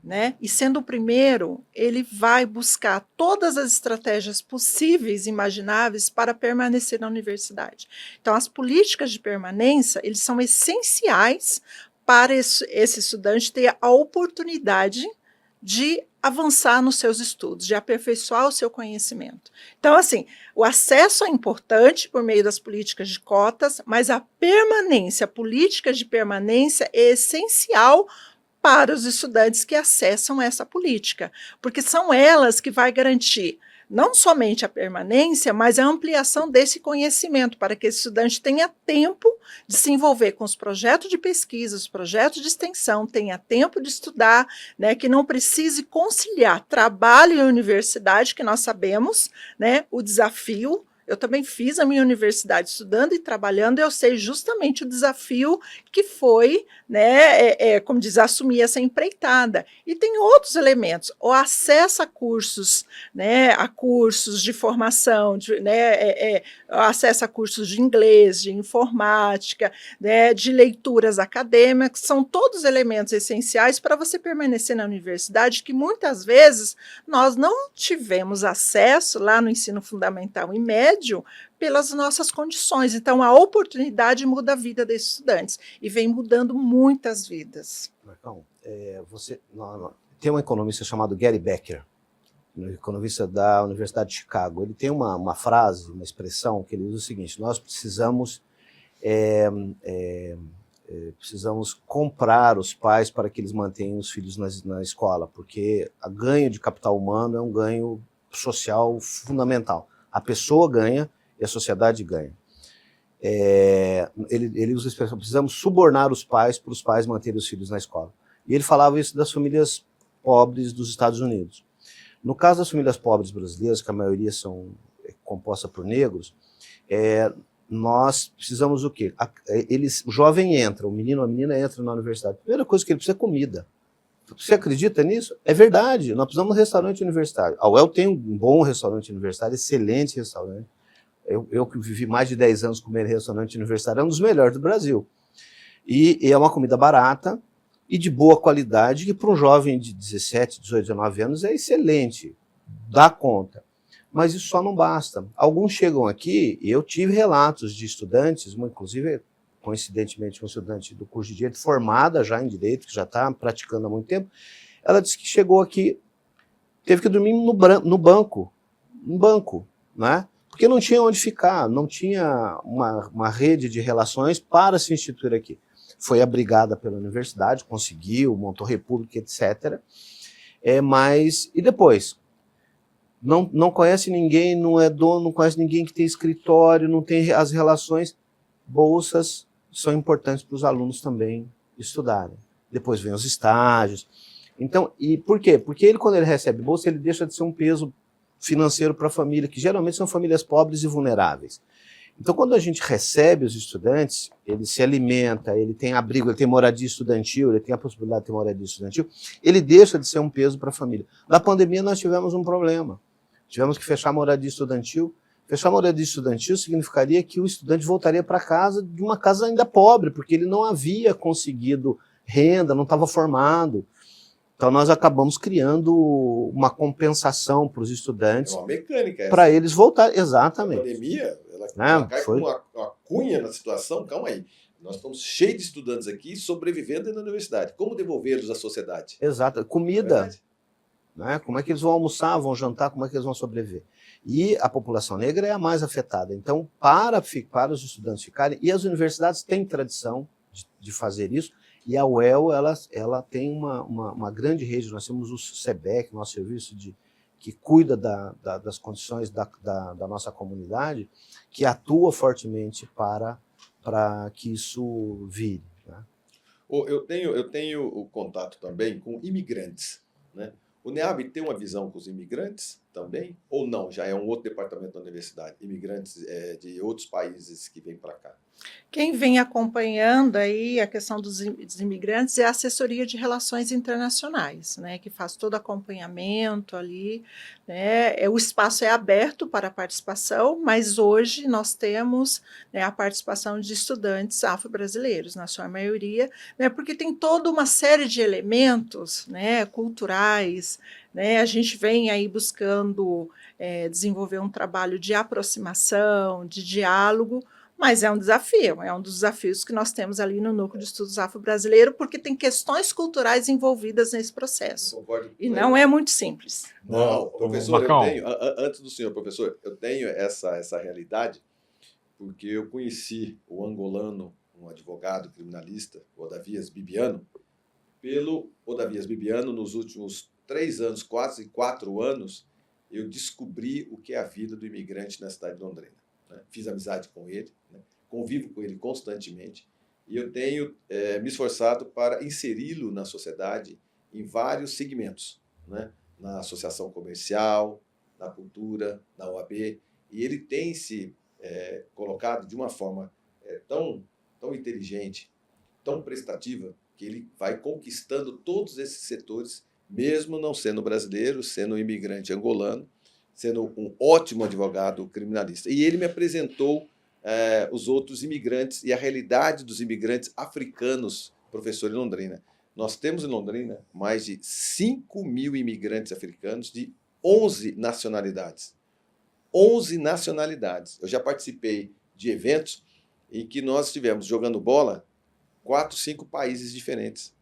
Né? E sendo o primeiro, ele vai buscar todas as estratégias possíveis e imagináveis para permanecer na universidade. Então, as políticas de permanência, eles são essenciais para esse estudante ter a oportunidade de avançar nos seus estudos, de aperfeiçoar o seu conhecimento. Então, assim, o acesso é importante por meio das políticas de cotas, mas a permanência, a política de permanência é essencial para os estudantes que acessam essa política, porque são elas que vai garantir não somente a permanência, mas a ampliação desse conhecimento, para que esse estudante tenha tempo de se envolver com os projetos de pesquisa, os projetos de extensão, tenha tempo de estudar, né, que não precise conciliar trabalho e universidade, que nós sabemos, né, o desafio. Eu também fiz a minha universidade estudando e trabalhando, eu sei justamente o desafio que foi, né, como diz, assumir essa empreitada. E tem outros elementos, o acesso a cursos, né, a cursos de formação, acesso a cursos de inglês, de informática, né, de leituras acadêmicas, são todos elementos essenciais para você permanecer na universidade, que muitas vezes nós não tivemos acesso lá no ensino fundamental e médio, médio pelas nossas condições. Então, a oportunidade muda a vida desses estudantes e vem mudando muitas vidas. Marcão, tem um economista chamado Gary Becker, um economista da Universidade de Chicago. Ele tem uma frase, uma expressão que ele usa o seguinte: nós precisamos comprar os pais para que eles mantenham os filhos na escola, porque o ganho de capital humano é um ganho social fundamental. A pessoa ganha e a sociedade ganha. Ele usa a expressão: precisamos subornar os pais para os pais manterem os filhos na escola. E ele falava isso das famílias pobres dos Estados Unidos. No caso das famílias pobres brasileiras, que a maioria são composta por negros, nós precisamos o quê? O jovem entra, o menino ou a menina entra na universidade. A primeira coisa que ele precisa é comida. Você acredita nisso? É verdade, nós precisamos de um restaurante universitário. A UEL tem um bom restaurante universitário, excelente restaurante. Eu que vivi mais de 10 anos comendo restaurante universitário, é um dos melhores do Brasil. E é uma comida barata e de boa qualidade, que para um jovem de 17, 18, 19 anos é excelente, dá conta. Mas isso só não basta. Alguns chegam aqui, e eu tive relatos de estudantes, inclusive, coincidentemente, um estudante do curso de Direito, formada já em Direito, que já está praticando há muito tempo, ela disse que chegou aqui, teve que dormir no banco, né? Porque não tinha onde ficar, não tinha uma rede de relações para se instituir aqui. Foi abrigada pela universidade, conseguiu, montou república, etc. E depois? Não conhece ninguém, não é dono, não conhece ninguém que tem escritório, não tem as relações. Bolsas são importantes para os alunos também estudarem. Depois vem os estágios. Então, e por quê? Porque quando ele recebe bolsa, ele deixa de ser um peso financeiro para a família, que geralmente são famílias pobres e vulneráveis. Então, quando a gente recebe os estudantes, ele se alimenta, ele tem abrigo, ele tem moradia estudantil, ele tem a possibilidade de ter moradia estudantil, ele deixa de ser um peso para a família. Na pandemia, nós tivemos um problema. Tivemos que fechar a moradia estudantil. Fechar a moradia estudantil significaria que o estudante voltaria para casa de uma casa ainda pobre, porque ele não havia conseguido renda, não estava formado. Então, nós acabamos criando uma compensação para os estudantes. É uma mecânica essa. Para eles voltarem, exatamente. A pandemia, ela cai com uma cunha na situação. Calma aí. Nós estamos cheios de estudantes aqui sobrevivendo na universidade. Como devolvê-los à sociedade? Exato. Comida. Né? Como é que eles vão almoçar, vão jantar, como é que eles vão sobreviver? E a população negra é a mais afetada. Então, para os estudantes ficarem, e as universidades têm tradição de fazer isso, e a UEL ela tem uma grande rede. Nós temos o SEBEC, nosso serviço que cuida das condições da nossa comunidade, que atua fortemente para que isso vire. Né? Eu tenho o contato também com imigrantes, né? O NEAB tem uma visão com os imigrantes também? Ou não? Já é um outro departamento da universidade? Imigrantes de outros países que vêm para cá? Quem vem acompanhando aí a questão dos imigrantes é a assessoria de relações internacionais, né, que faz todo acompanhamento ali, né, o espaço é aberto para a participação, mas hoje nós temos, né, a participação de estudantes afro-brasileiros, na sua maioria, né, porque tem toda uma série de elementos, né, culturais, né, a gente vem aí buscando desenvolver um trabalho de aproximação, de diálogo, mas é um dos desafios que nós temos ali no Núcleo de Estudos Afro-Brasileiro, porque tem questões culturais envolvidas nesse processo. Concordo. E não é muito simples. Não, professor, Marcão. antes do senhor, professor, eu tenho essa realidade, porque eu conheci o angolano, um advogado criminalista, Odavias Bibiano, pelo Odavias Bibiano, nos últimos 3 anos, quase 4 anos, eu descobri o que é a vida do imigrante na cidade de Londrina. Fiz amizade com ele, né? Convivo com ele constantemente e eu tenho me esforçado para inseri-lo na sociedade em vários segmentos, né? Na associação comercial, na cultura, na OAB, e ele tem se colocado de uma forma tão inteligente, tão prestativa, que ele vai conquistando todos esses setores, mesmo não sendo brasileiro, sendo um imigrante angolano, sendo um ótimo advogado criminalista. E ele me apresentou os outros imigrantes e a realidade dos imigrantes africanos, professor, em Londrina. Nós temos em Londrina mais de 5.000 imigrantes africanos de 11 nacionalidades. 11 nacionalidades. Eu já participei de eventos em que nós estivemos jogando bola 4, 5 países diferentes.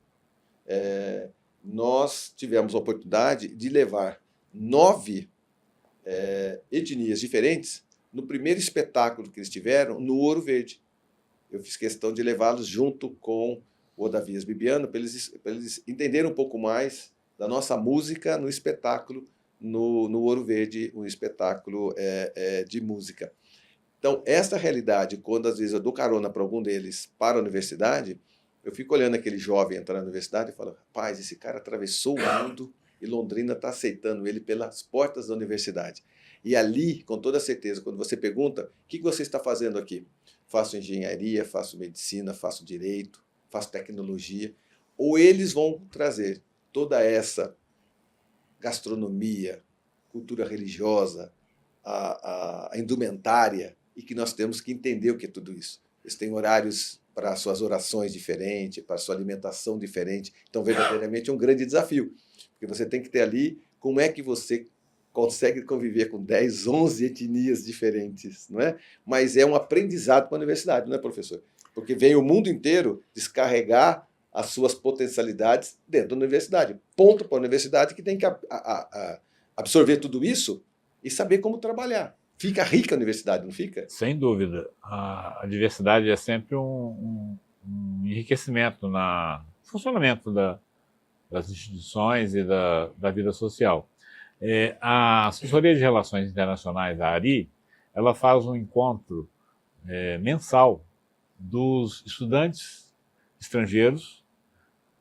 Nós tivemos a oportunidade de levar 9 etnias diferentes no primeiro espetáculo que eles tiveram no Ouro Verde. Eu fiz questão de levá-los junto com o Odavias Bibiano para eles entenderem um pouco mais da nossa música no espetáculo no Ouro Verde, um espetáculo de música. Então, essa realidade, quando às vezes eu dou carona para algum deles para a universidade, eu fico olhando aquele jovem entrar na universidade e falo, rapaz, esse cara atravessou o mundo e Londrina está aceitando ele pelas portas da universidade. E ali, com toda certeza, quando você pergunta, o que você está fazendo aqui? Faço engenharia, faço medicina, faço direito, faço tecnologia. Ou eles vão trazer toda essa gastronomia, cultura religiosa, a indumentária, e que nós temos que entender o que é tudo isso. Eles têm horários para suas orações diferentes, para sua alimentação diferente. Então, verdadeiramente, é um grande desafio. Porque você tem que ter ali como é que você consegue conviver com 10, 11 etnias diferentes, não é? Mas é um aprendizado para a universidade, não é, professor? Porque vem o mundo inteiro descarregar as suas potencialidades dentro da universidade. Ponto para a universidade que tem que absorver tudo isso e saber como trabalhar. Fica rica a universidade, não fica? Sem dúvida. A diversidade é sempre um enriquecimento no funcionamento das instituições e da vida social. A Assessoria de Relações Internacionais, a ARI, ela faz um encontro mensal dos estudantes estrangeiros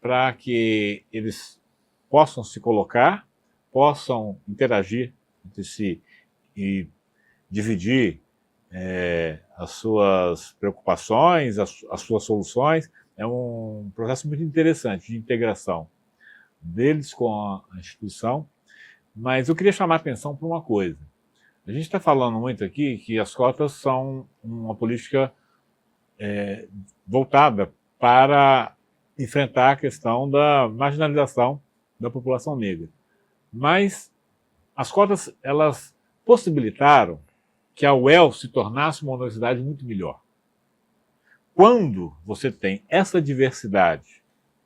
para que eles possam se colocar, possam interagir entre si e dividir as suas preocupações, as suas soluções. É um processo muito interessante de integração deles com a instituição. Mas eu queria chamar a atenção para uma coisa. A gente está falando muito aqui que as cotas são uma política voltada para enfrentar a questão da marginalização da população negra. Mas as cotas, elas possibilitaram que a UEL se tornasse uma universidade muito melhor. Quando você tem essa diversidade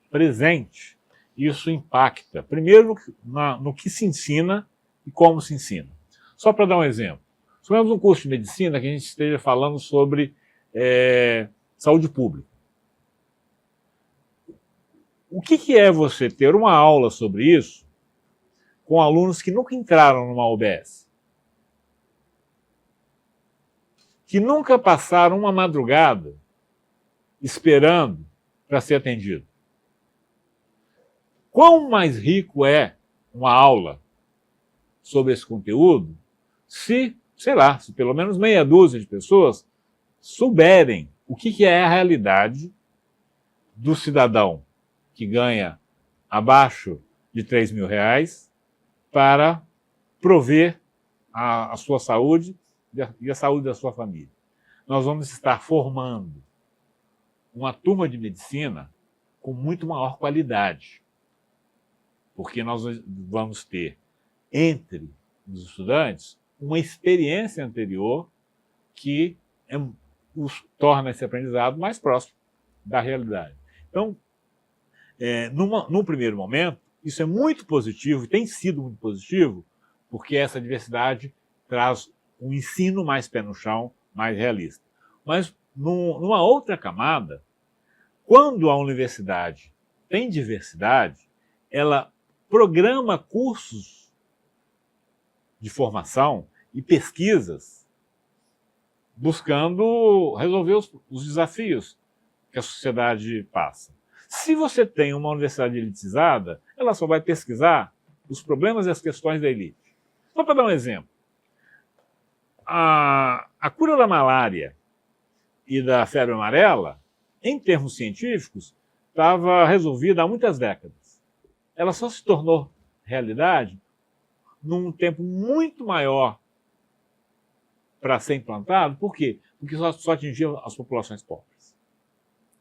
presente, isso impacta, primeiro, no que se ensina e como se ensina. Só para dar um exemplo. Suponhamos um curso de medicina que a gente esteja falando sobre saúde pública. O que é você ter uma aula sobre isso com alunos que nunca entraram numa UBS? Que nunca passaram uma madrugada esperando para ser atendido? Quão mais rico é uma aula sobre esse conteúdo se, sei lá, se pelo menos meia dúzia de pessoas souberem o que é a realidade do cidadão que ganha abaixo de R$3.000 para prover a sua saúde e a saúde da sua família. Nós vamos estar formando uma turma de medicina com muito maior qualidade, porque nós vamos ter, entre os estudantes, uma experiência anterior que torna esse aprendizado mais próximo da realidade. Então, num primeiro momento, isso é muito positivo, e tem sido muito positivo, porque essa diversidade traz um ensino mais pé no chão, mais realista. Mas, numa outra camada, quando a universidade tem diversidade, ela programa cursos de formação e pesquisas buscando resolver os desafios que a sociedade passa. Se você tem uma universidade elitizada, ela só vai pesquisar os problemas e as questões da elite. Só para dar um exemplo, a cura da malária e da febre amarela, em termos científicos, estava resolvida há muitas décadas. Ela só se tornou realidade num tempo muito maior para ser implantado. Por quê? Porque só atingia as populações pobres.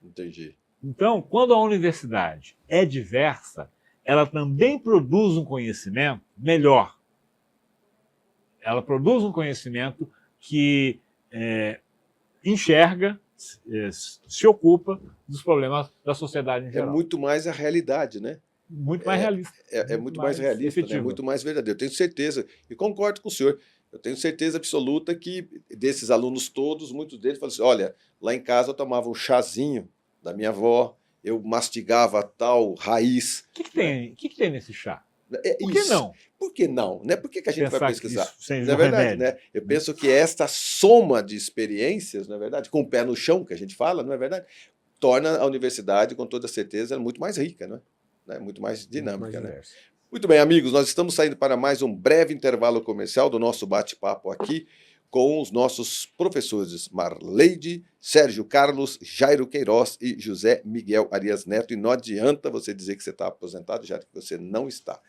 Entendi. Então, quando a universidade é diversa, ela também produz um conhecimento melhor. ela produz um conhecimento que enxerga, se ocupa dos problemas da sociedade em É geral. muito mais a realidade, né? Muito mais realista. É muito mais realista, né? efetivo. Muito mais verdadeiro. Eu tenho certeza, e concordo com o senhor, eu tenho certeza absoluta que desses alunos todos, muitos deles falam assim, olha, lá em casa eu tomava um chazinho da minha avó, eu mastigava tal raiz. O que tem nesse chá? Por que Isso. não? Por que não? Né? Por que a gente vai Pensar que pesquisar? isso seja Não é um verdade, remédio, né? Eu penso que esta soma de experiências, não é verdade, com o pé no chão, que a gente fala, não é verdade, torna a universidade, com toda certeza, muito mais rica, não é? Muito mais dinâmica, né? Muito bem, amigos, nós estamos saindo para mais um breve intervalo comercial do nosso bate-papo aqui com os nossos professores Marleide, Sérgio Carlos, Jairo Queiroz e José Miguel Arias Neto. E não adianta você dizer que você está aposentado, já que você não está.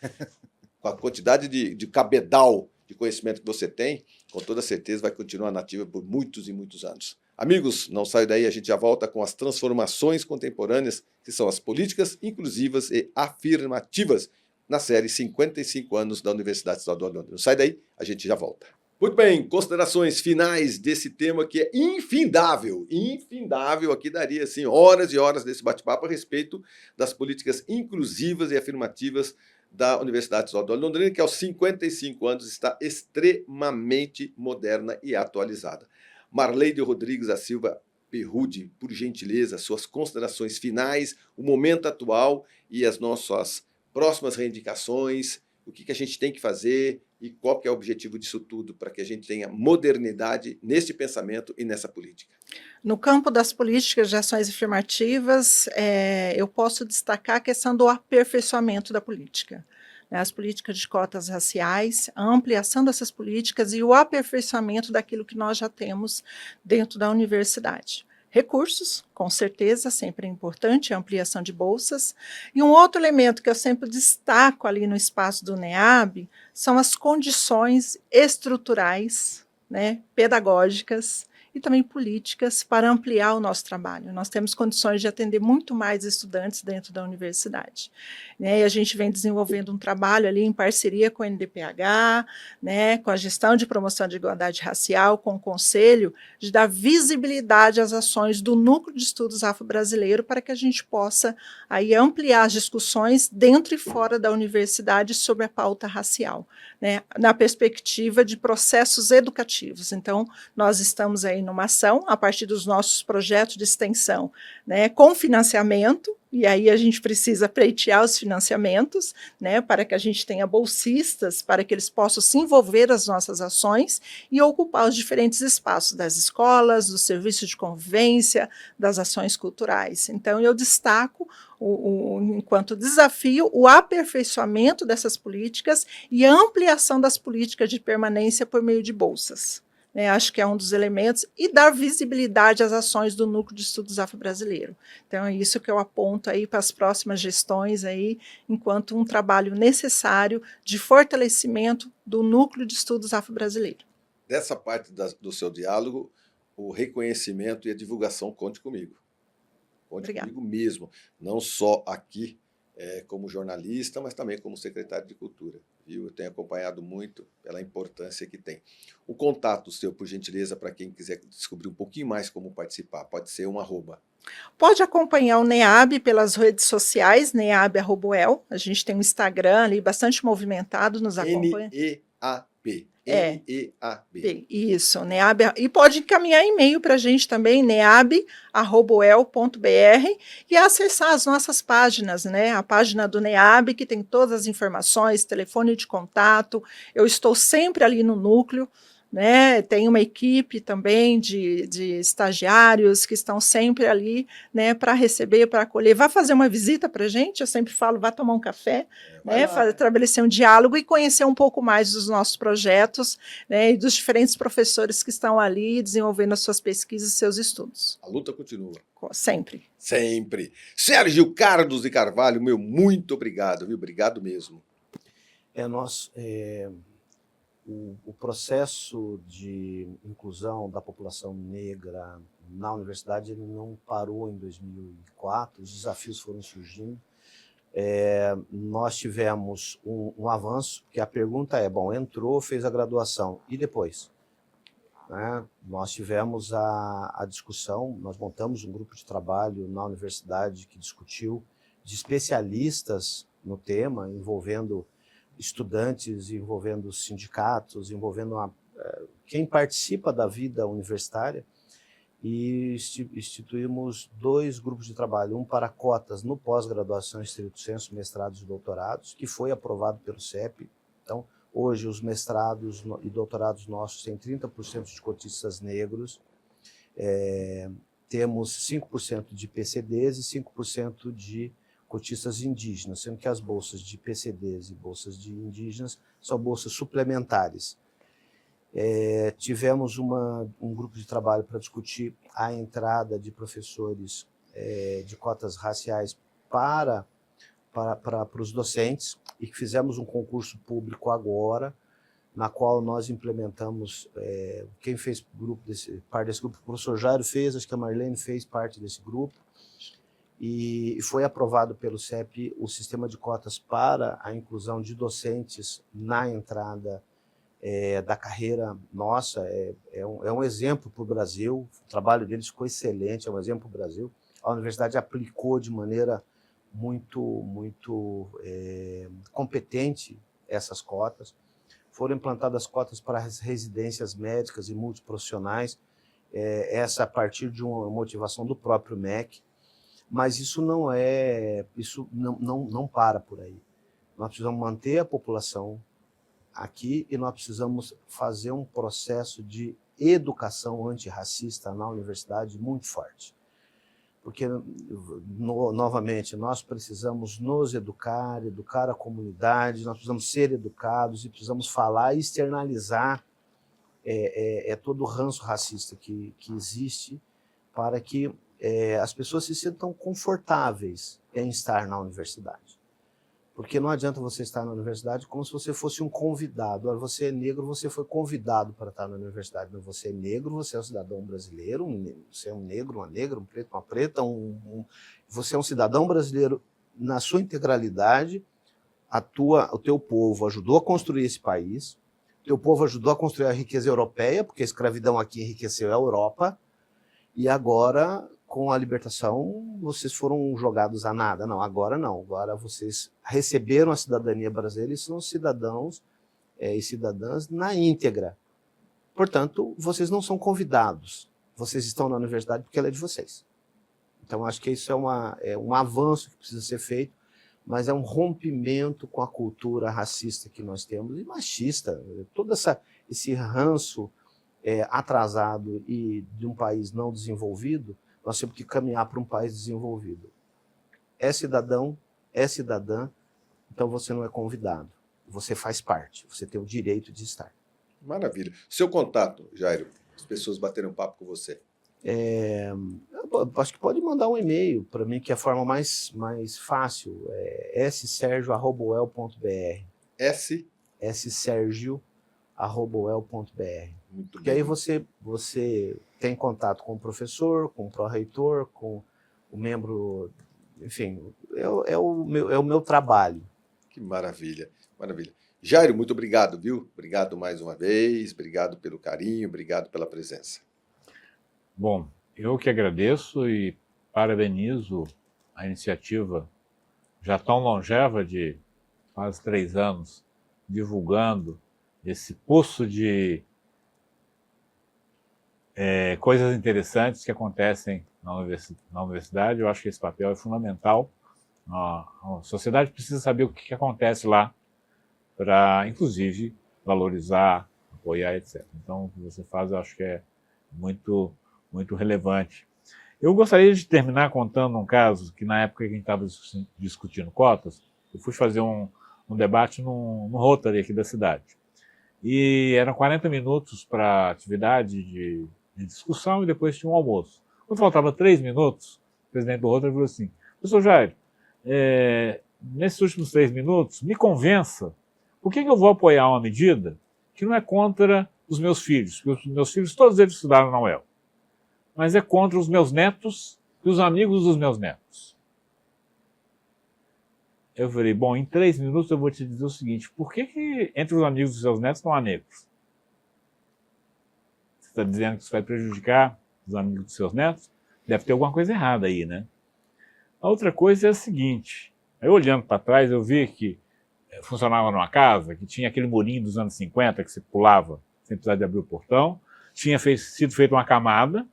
Com a quantidade de cabedal de conhecimento que você tem, com toda certeza vai continuar nativa por muitos e muitos anos. Amigos, não saia daí, a gente já volta com as transformações contemporâneas, que são as políticas inclusivas e afirmativas, na série 55 anos da Universidade Estadual de Londrina. Não sai daí, a gente já volta. Muito bem, considerações finais desse tema que é infindável, aqui daria assim, horas e horas desse bate-papo a respeito das políticas inclusivas e afirmativas da Universidade Estadual de Londrina, que aos 55 anos está extremamente moderna e atualizada. Marleide Rodrigues da Silva Perrude, por gentileza, suas considerações finais, o momento atual e as nossas próximas reivindicações, o que a gente tem que fazer e qual que é o objetivo disso tudo para que a gente tenha modernidade nesse pensamento e nessa política. No campo das políticas de ações afirmativas, eu posso destacar a questão do aperfeiçoamento da política. As políticas de cotas raciais, a ampliação dessas políticas e o aperfeiçoamento daquilo que nós já temos dentro da universidade. Recursos, com certeza, sempre é importante, a ampliação de bolsas. E um outro elemento que eu sempre destaco ali no espaço do NEAB são as condições estruturais, né, pedagógicas e também políticas para ampliar o nosso trabalho. Nós temos condições de atender muito mais estudantes dentro da universidade. E a gente vem desenvolvendo um trabalho ali em parceria com o NDPH, né, com a gestão de promoção de igualdade racial, com o Conselho, de dar visibilidade às ações do Núcleo de Estudos Afro-Brasileiro para que a gente possa aí ampliar as discussões dentro e fora da universidade sobre a pauta racial, né, na perspectiva de processos educativos. Então, nós estamos aí numa ação, a partir dos nossos projetos de extensão, né, com financiamento, e aí a gente precisa pleitear os financiamentos, né, para que a gente tenha bolsistas, para que eles possam se envolver nas nossas ações e ocupar os diferentes espaços das escolas, dos serviços de convivência, das ações culturais. Então, eu destaco, enquanto desafio, o aperfeiçoamento dessas políticas e a ampliação das políticas de permanência por meio de bolsas. Acho que é um dos elementos, e dar visibilidade às ações do Núcleo de Estudos Afro-Brasileiro. Então, é isso que eu aponto aí para as próximas gestões, aí, enquanto um trabalho necessário de fortalecimento do Núcleo de Estudos Afro-Brasileiro. Dessa parte do seu diálogo, o reconhecimento e a divulgação, conte comigo. Conte comigo mesmo, não só aqui como jornalista, mas também como secretário de Cultura. Viu? Eu tenho acompanhado muito pela importância que tem. O contato seu, por gentileza, para quem quiser descobrir um pouquinho mais como participar, pode ser um @. Pode acompanhar o NEAB pelas redes sociais, NEAB@UEL. A gente tem um Instagram ali bastante movimentado, nos acompanha. NEAB. NEAB. Isso, NEAB. E pode encaminhar e-mail para a gente também, neab@uel.br, e acessar as nossas páginas, né? A página do NEAB, que tem todas as informações, telefone de contato. Eu estou sempre ali no núcleo, né? Tem uma equipe também de estagiários que estão sempre ali, né, para receber, para acolher. Vá fazer uma visita para a gente, eu sempre falo, vá tomar um café, né, estabelecer um diálogo e conhecer um pouco mais dos nossos projetos, né, e dos diferentes professores que estão ali desenvolvendo as suas pesquisas e seus estudos. A luta continua. Sempre. Sempre. Sérgio Carlos de Carvalho, meu muito obrigado, viu? Obrigado mesmo. O processo de inclusão da população negra na universidade ele não parou em 2004, os desafios foram surgindo. Nós tivemos um avanço, que a pergunta é, bom, entrou, fez a graduação, e depois? Né? Nós tivemos a discussão, nós montamos um grupo de trabalho na universidade que discutiu, de especialistas no tema, envolvendo estudantes, envolvendo sindicatos, envolvendo quem participa da vida universitária, e instituímos 2 grupos de trabalho, um para cotas no pós-graduação estrito sensu, mestrados e doutorados, que foi aprovado pelo CEP. Então, hoje os mestrados e doutorados nossos têm 30% de cotistas negros, temos 5% de PCDs e 5% de cotistas indígenas, sendo que as bolsas de PCDs e bolsas de indígenas são bolsas suplementares. Tivemos um grupo de trabalho para discutir a entrada de professores de cotas raciais para os docentes, e fizemos um concurso público agora, na qual nós implementamos, quem fez parte desse grupo, o professor Jairo fez, acho que a Marlene fez parte desse grupo, e foi aprovado pelo CEP o sistema de cotas para a inclusão de docentes na entrada da carreira nossa. É um exemplo para o Brasil, o trabalho deles ficou excelente, é um exemplo para o Brasil. A universidade aplicou de maneira muito competente essas cotas. Foram implantadas cotas para as residências médicas e multiprofissionais, essa a partir de uma motivação do próprio MEC, mas isso não para por aí. Nós precisamos manter a população aqui e nós precisamos fazer um processo de educação antirracista na universidade muito forte. Porque, novamente, nós precisamos nos educar, educar a comunidade, nós precisamos ser educados e precisamos falar e externalizar todo o ranço racista que existe, para que as pessoas se sintam confortáveis em estar na universidade. Porque não adianta você estar na universidade como se você fosse um convidado. Olha, você é negro, você foi convidado para estar na universidade. Mas você é negro, você é um cidadão brasileiro, você é um negro, uma negra, um preto, uma preta, você é um cidadão brasileiro na sua integralidade. O teu povo ajudou a construir esse país, o teu povo ajudou a construir a riqueza europeia, porque a escravidão aqui enriqueceu a Europa, e agora, com a libertação, vocês foram jogados a nada. Não, agora não. Agora vocês receberam a cidadania brasileira e são cidadãos e cidadãs na íntegra. Portanto, vocês não são convidados. Vocês estão na universidade porque ela é de vocês. Então, acho que isso é um avanço que precisa ser feito, mas é um rompimento com a cultura racista que nós temos, e machista. Todo esse ranço atrasado e de um país não desenvolvido, nós temos que caminhar para um país desenvolvido. É cidadão, é cidadã, então você não é convidado. Você faz parte, você tem o direito de estar. Maravilha. Seu contato, Jairo, as pessoas baterem um papo com você. Acho que pode mandar um e-mail para mim, que é a forma mais fácil. ssergio@uel.br. ssergio@uel.br. Porque aí você tem contato com o professor, com o pró-reitor, com o membro, enfim, é o meu trabalho. Que maravilha, maravilha. Jairo, muito obrigado, viu? Obrigado mais uma vez, obrigado pelo carinho, obrigado pela presença. Bom, eu que agradeço e parabenizo a iniciativa já tão longeva de quase 3 anos, divulgando esse poço de coisas interessantes que acontecem na universidade. Eu acho que esse papel é fundamental. A sociedade precisa saber o que acontece lá para, inclusive, valorizar, apoiar, etc. Então, o que você faz, eu acho que é muito, muito relevante. Eu gostaria de terminar contando um caso que, na época que a gente estava discutindo cotas, eu fui fazer um debate no Rotary aqui da cidade. E eram 40 minutos para atividade de discussão e depois tinha um almoço. Quando faltava 3 minutos, o presidente do Rotary falou assim: professor Jairo, nesses últimos 3 minutos, me convença por que eu vou apoiar uma medida que não é contra os meus filhos, porque os meus filhos, todos eles estudaram na UEL, mas é contra os meus netos e os amigos dos meus netos. eu falei, bom, em 3 minutos eu vou te dizer o seguinte, por que entre os amigos dos seus netos não há negros? Você está dizendo que isso vai prejudicar os amigos dos seus netos? Deve ter alguma coisa errada aí, né? A outra coisa é a seguinte, eu olhando para trás, eu vi que funcionava numa casa que tinha aquele murinho dos anos 50 que você pulava sem precisar de abrir o portão, tinha sido feita uma camada,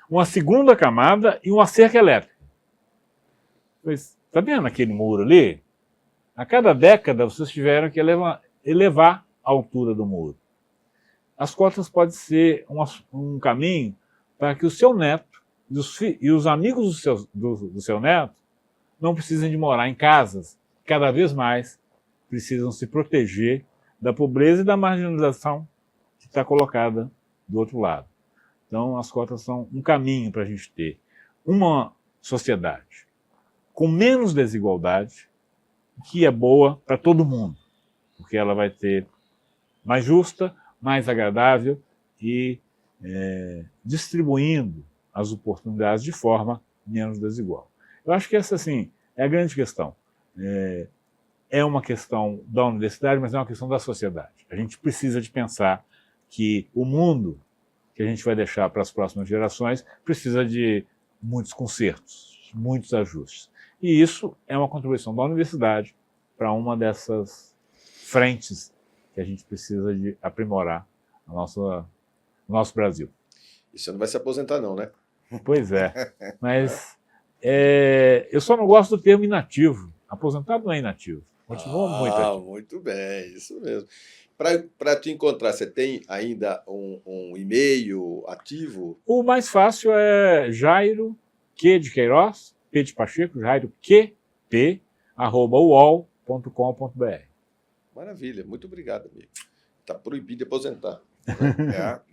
uma segunda camada e uma cerca elétrica. Pois, está vendo aquele muro ali? A cada década vocês tiveram que elevar a altura do muro. As cotas podem ser um caminho para que o seu neto e os amigos do seu neto não precisem de morar em casas que cada vez mais precisam se proteger da pobreza e da marginalização que está colocada do outro lado. Então, as cotas são um caminho para a gente ter uma sociedade com menos desigualdade, que é boa para todo mundo, porque ela vai ser mais justa, mais agradável e distribuindo as oportunidades de forma menos desigual. Eu acho que essa, assim, é a grande questão. É uma questão da universidade, mas é uma questão da sociedade. A gente precisa de pensar que o mundo que a gente vai deixar para as próximas gerações precisa de muitos consertos, muitos ajustes. E isso é uma contribuição da universidade para uma dessas frentes que a gente precisa de aprimorar no nosso Brasil. E você não vai se aposentar não, né? Pois é, mas eu só não gosto do termo inativo. Aposentado não é inativo. Continua muito ativo. Muito bem, isso mesmo. Para te encontrar, você tem ainda um e-mail ativo? O mais fácil é Jairo Q de Queiroz, P de Pacheco, Jairo QP, @uol.com.br. Maravilha, muito obrigado, amigo. Está proibido de aposentar.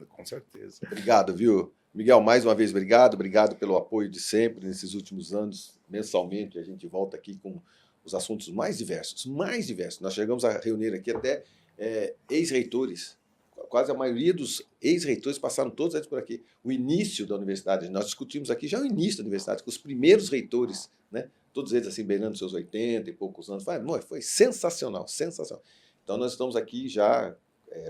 Com certeza. Obrigado, viu? Miguel, mais uma vez, obrigado pelo apoio de sempre, nesses últimos anos, mensalmente, a gente volta aqui com os assuntos mais diversos. Nós chegamos a reunir aqui até ex-reitores, quase a maioria dos ex-reitores passaram todos eles por aqui. O início da universidade, nós discutimos aqui já o início da universidade, com os primeiros reitores, né? Todos eles assim, beirando seus 80 e poucos anos. Foi sensacional, sensacional. Então nós estamos aqui já,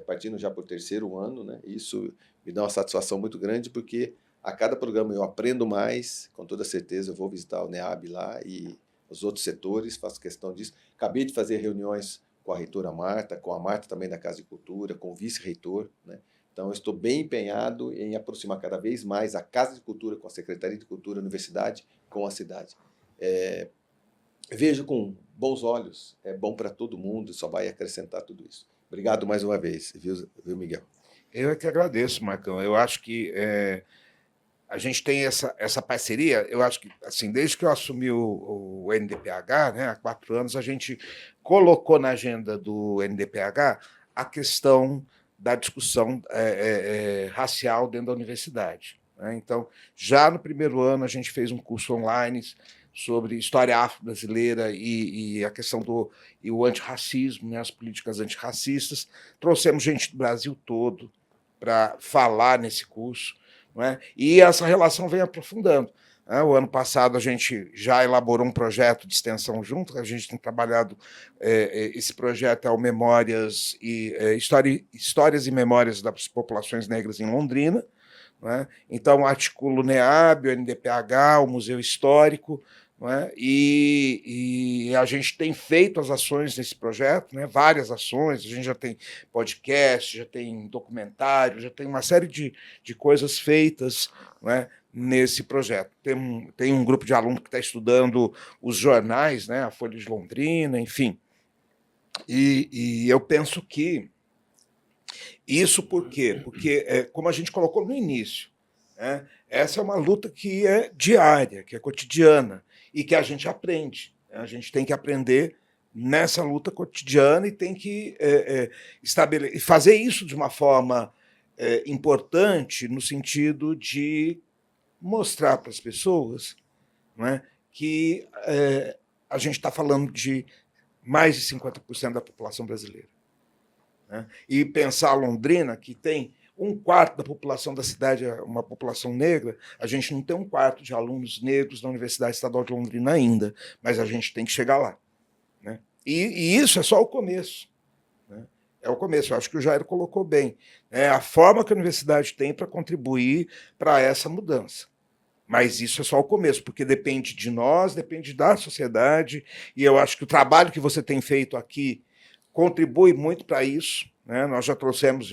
partindo já para o 3º ano, né? Isso me dá uma satisfação muito grande, porque a cada programa eu aprendo mais, com toda certeza eu vou visitar o NEAB lá e os outros setores, faço questão disso. Acabei de fazer reuniões com a reitora Marta, com a Marta também da Casa de Cultura, com o vice-reitor, né? Então, eu estou bem empenhado em aproximar cada vez mais a Casa de Cultura com a Secretaria de Cultura, a universidade com a cidade. Vejo com bons olhos, é bom para todo mundo, só vai acrescentar tudo isso. Obrigado mais uma vez, viu, Miguel? Eu é que agradeço, Marcão. Eu acho que a gente tem essa parceria. Eu acho que, assim, desde que eu assumi o NDPH, né, há 4 anos, a gente colocou na agenda do NDPH a questão da discussão racial dentro da universidade, né? Então, já no 1º ano, a gente fez um curso online sobre história afro-brasileira e a questão e o antirracismo, né, as políticas antirracistas. Trouxemos gente do Brasil todo para falar nesse curso, né? E essa relação vem aprofundando. O ano passado a gente já elaborou um projeto de extensão junto, a gente tem trabalhado, esse projeto é o Memórias e Histórias e Memórias das Populações Negras em Londrina, né? Então articula o NEAB, o NDPH, o Museu Histórico, né? E a gente tem feito as ações nesse projeto, né? Várias ações, a gente já tem podcast, já tem documentário, já tem uma série de coisas feitas, né, nesse projeto. Tem um grupo de alunos que está estudando os jornais, né, a Folha de Londrina, enfim. E eu penso que isso por quê? Porque, como a gente colocou no início, né, essa é uma luta que é diária, que é cotidiana, e que a gente aprende. A gente tem que aprender nessa luta cotidiana e tem que fazer isso de uma forma importante, no sentido de mostrar para as pessoas, né, que a gente está falando de mais de 50% da população brasileira, né? E pensar Londrina, que tem 1/4 da população da cidade, é uma população negra, a gente não tem 1/4 de alunos negros na Universidade Estadual de Londrina ainda, mas a gente tem que chegar lá, né? E isso é só o começo. Né? É o começo. Eu acho que o Jair colocou bem. É a forma que a universidade tem para contribuir para essa mudança. Mas isso é só o começo, porque depende de nós, depende da sociedade, e eu acho que o trabalho que você tem feito aqui contribui muito para isso. Né? Nós já trouxemos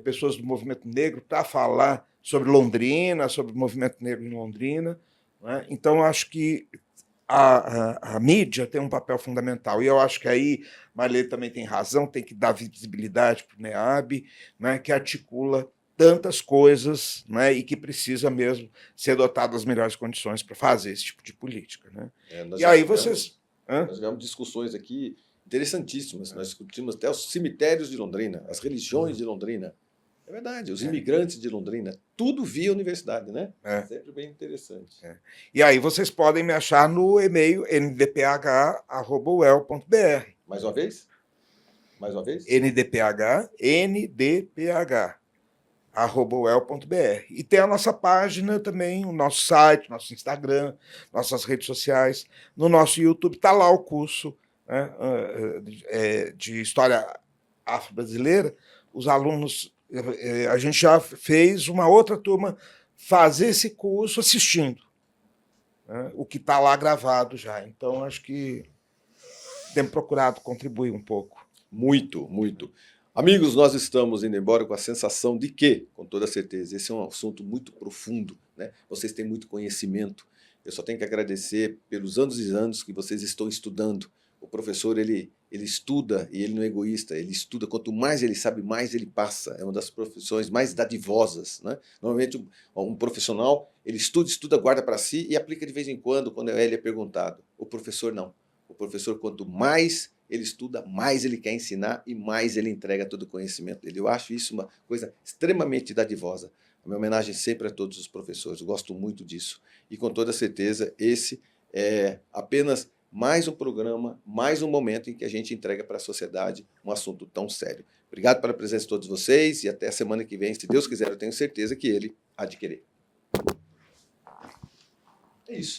pessoas do movimento negro para falar sobre Londrina, sobre o movimento negro em Londrina. Né? Então, eu acho que a mídia tem um papel fundamental. E eu acho que aí Marlene também tem razão, tem que dar visibilidade para o NEAB, né, que articula tantas coisas, né, e que precisa mesmo ser dotado das melhores condições para fazer esse tipo de política. Né? E aí vocês... Nós tivemos discussões aqui interessantíssimas. Nós discutimos até os cemitérios de Londrina, as religiões de Londrina. É verdade, os imigrantes de Londrina, tudo via universidade, né? Sempre bem interessante. E aí vocês podem me achar no e-mail ndph@uel.br. Mais uma vez? Mais uma vez? ndph@uel.br. E tem a nossa página também, o nosso site, nosso Instagram, nossas redes sociais. No nosso YouTube está lá o curso, né, de História Afro-Brasileira. Os alunos... A gente já fez uma outra turma fazer esse curso assistindo, né, o que está lá gravado já. Então, acho que temos procurado contribuir um pouco. Muito, muito. Amigos, nós estamos indo embora com a sensação de que, com toda certeza, esse é um assunto muito profundo, né? Vocês têm muito conhecimento. Eu só tenho que agradecer pelos anos e anos que vocês estão estudando. O professor, ele estuda e ele não é egoísta, ele estuda, quanto mais ele sabe, mais ele passa. É uma das profissões mais dadivosas. Né? Normalmente, um profissional, ele estuda, guarda para si e aplica de vez em quando ele é perguntado. O professor não. O professor, quanto mais ele estuda, mais ele quer ensinar e mais ele entrega todo o conhecimento dele. Eu acho isso uma coisa extremamente dadivosa. A minha homenagem sempre a todos os professores, eu gosto muito disso. E com toda certeza, esse é apenas mais um programa, mais um momento em que a gente entrega para a sociedade um assunto tão sério. Obrigado pela presença de todos vocês e até a semana que vem. Se Deus quiser, eu tenho certeza que ele há de querer. É isso.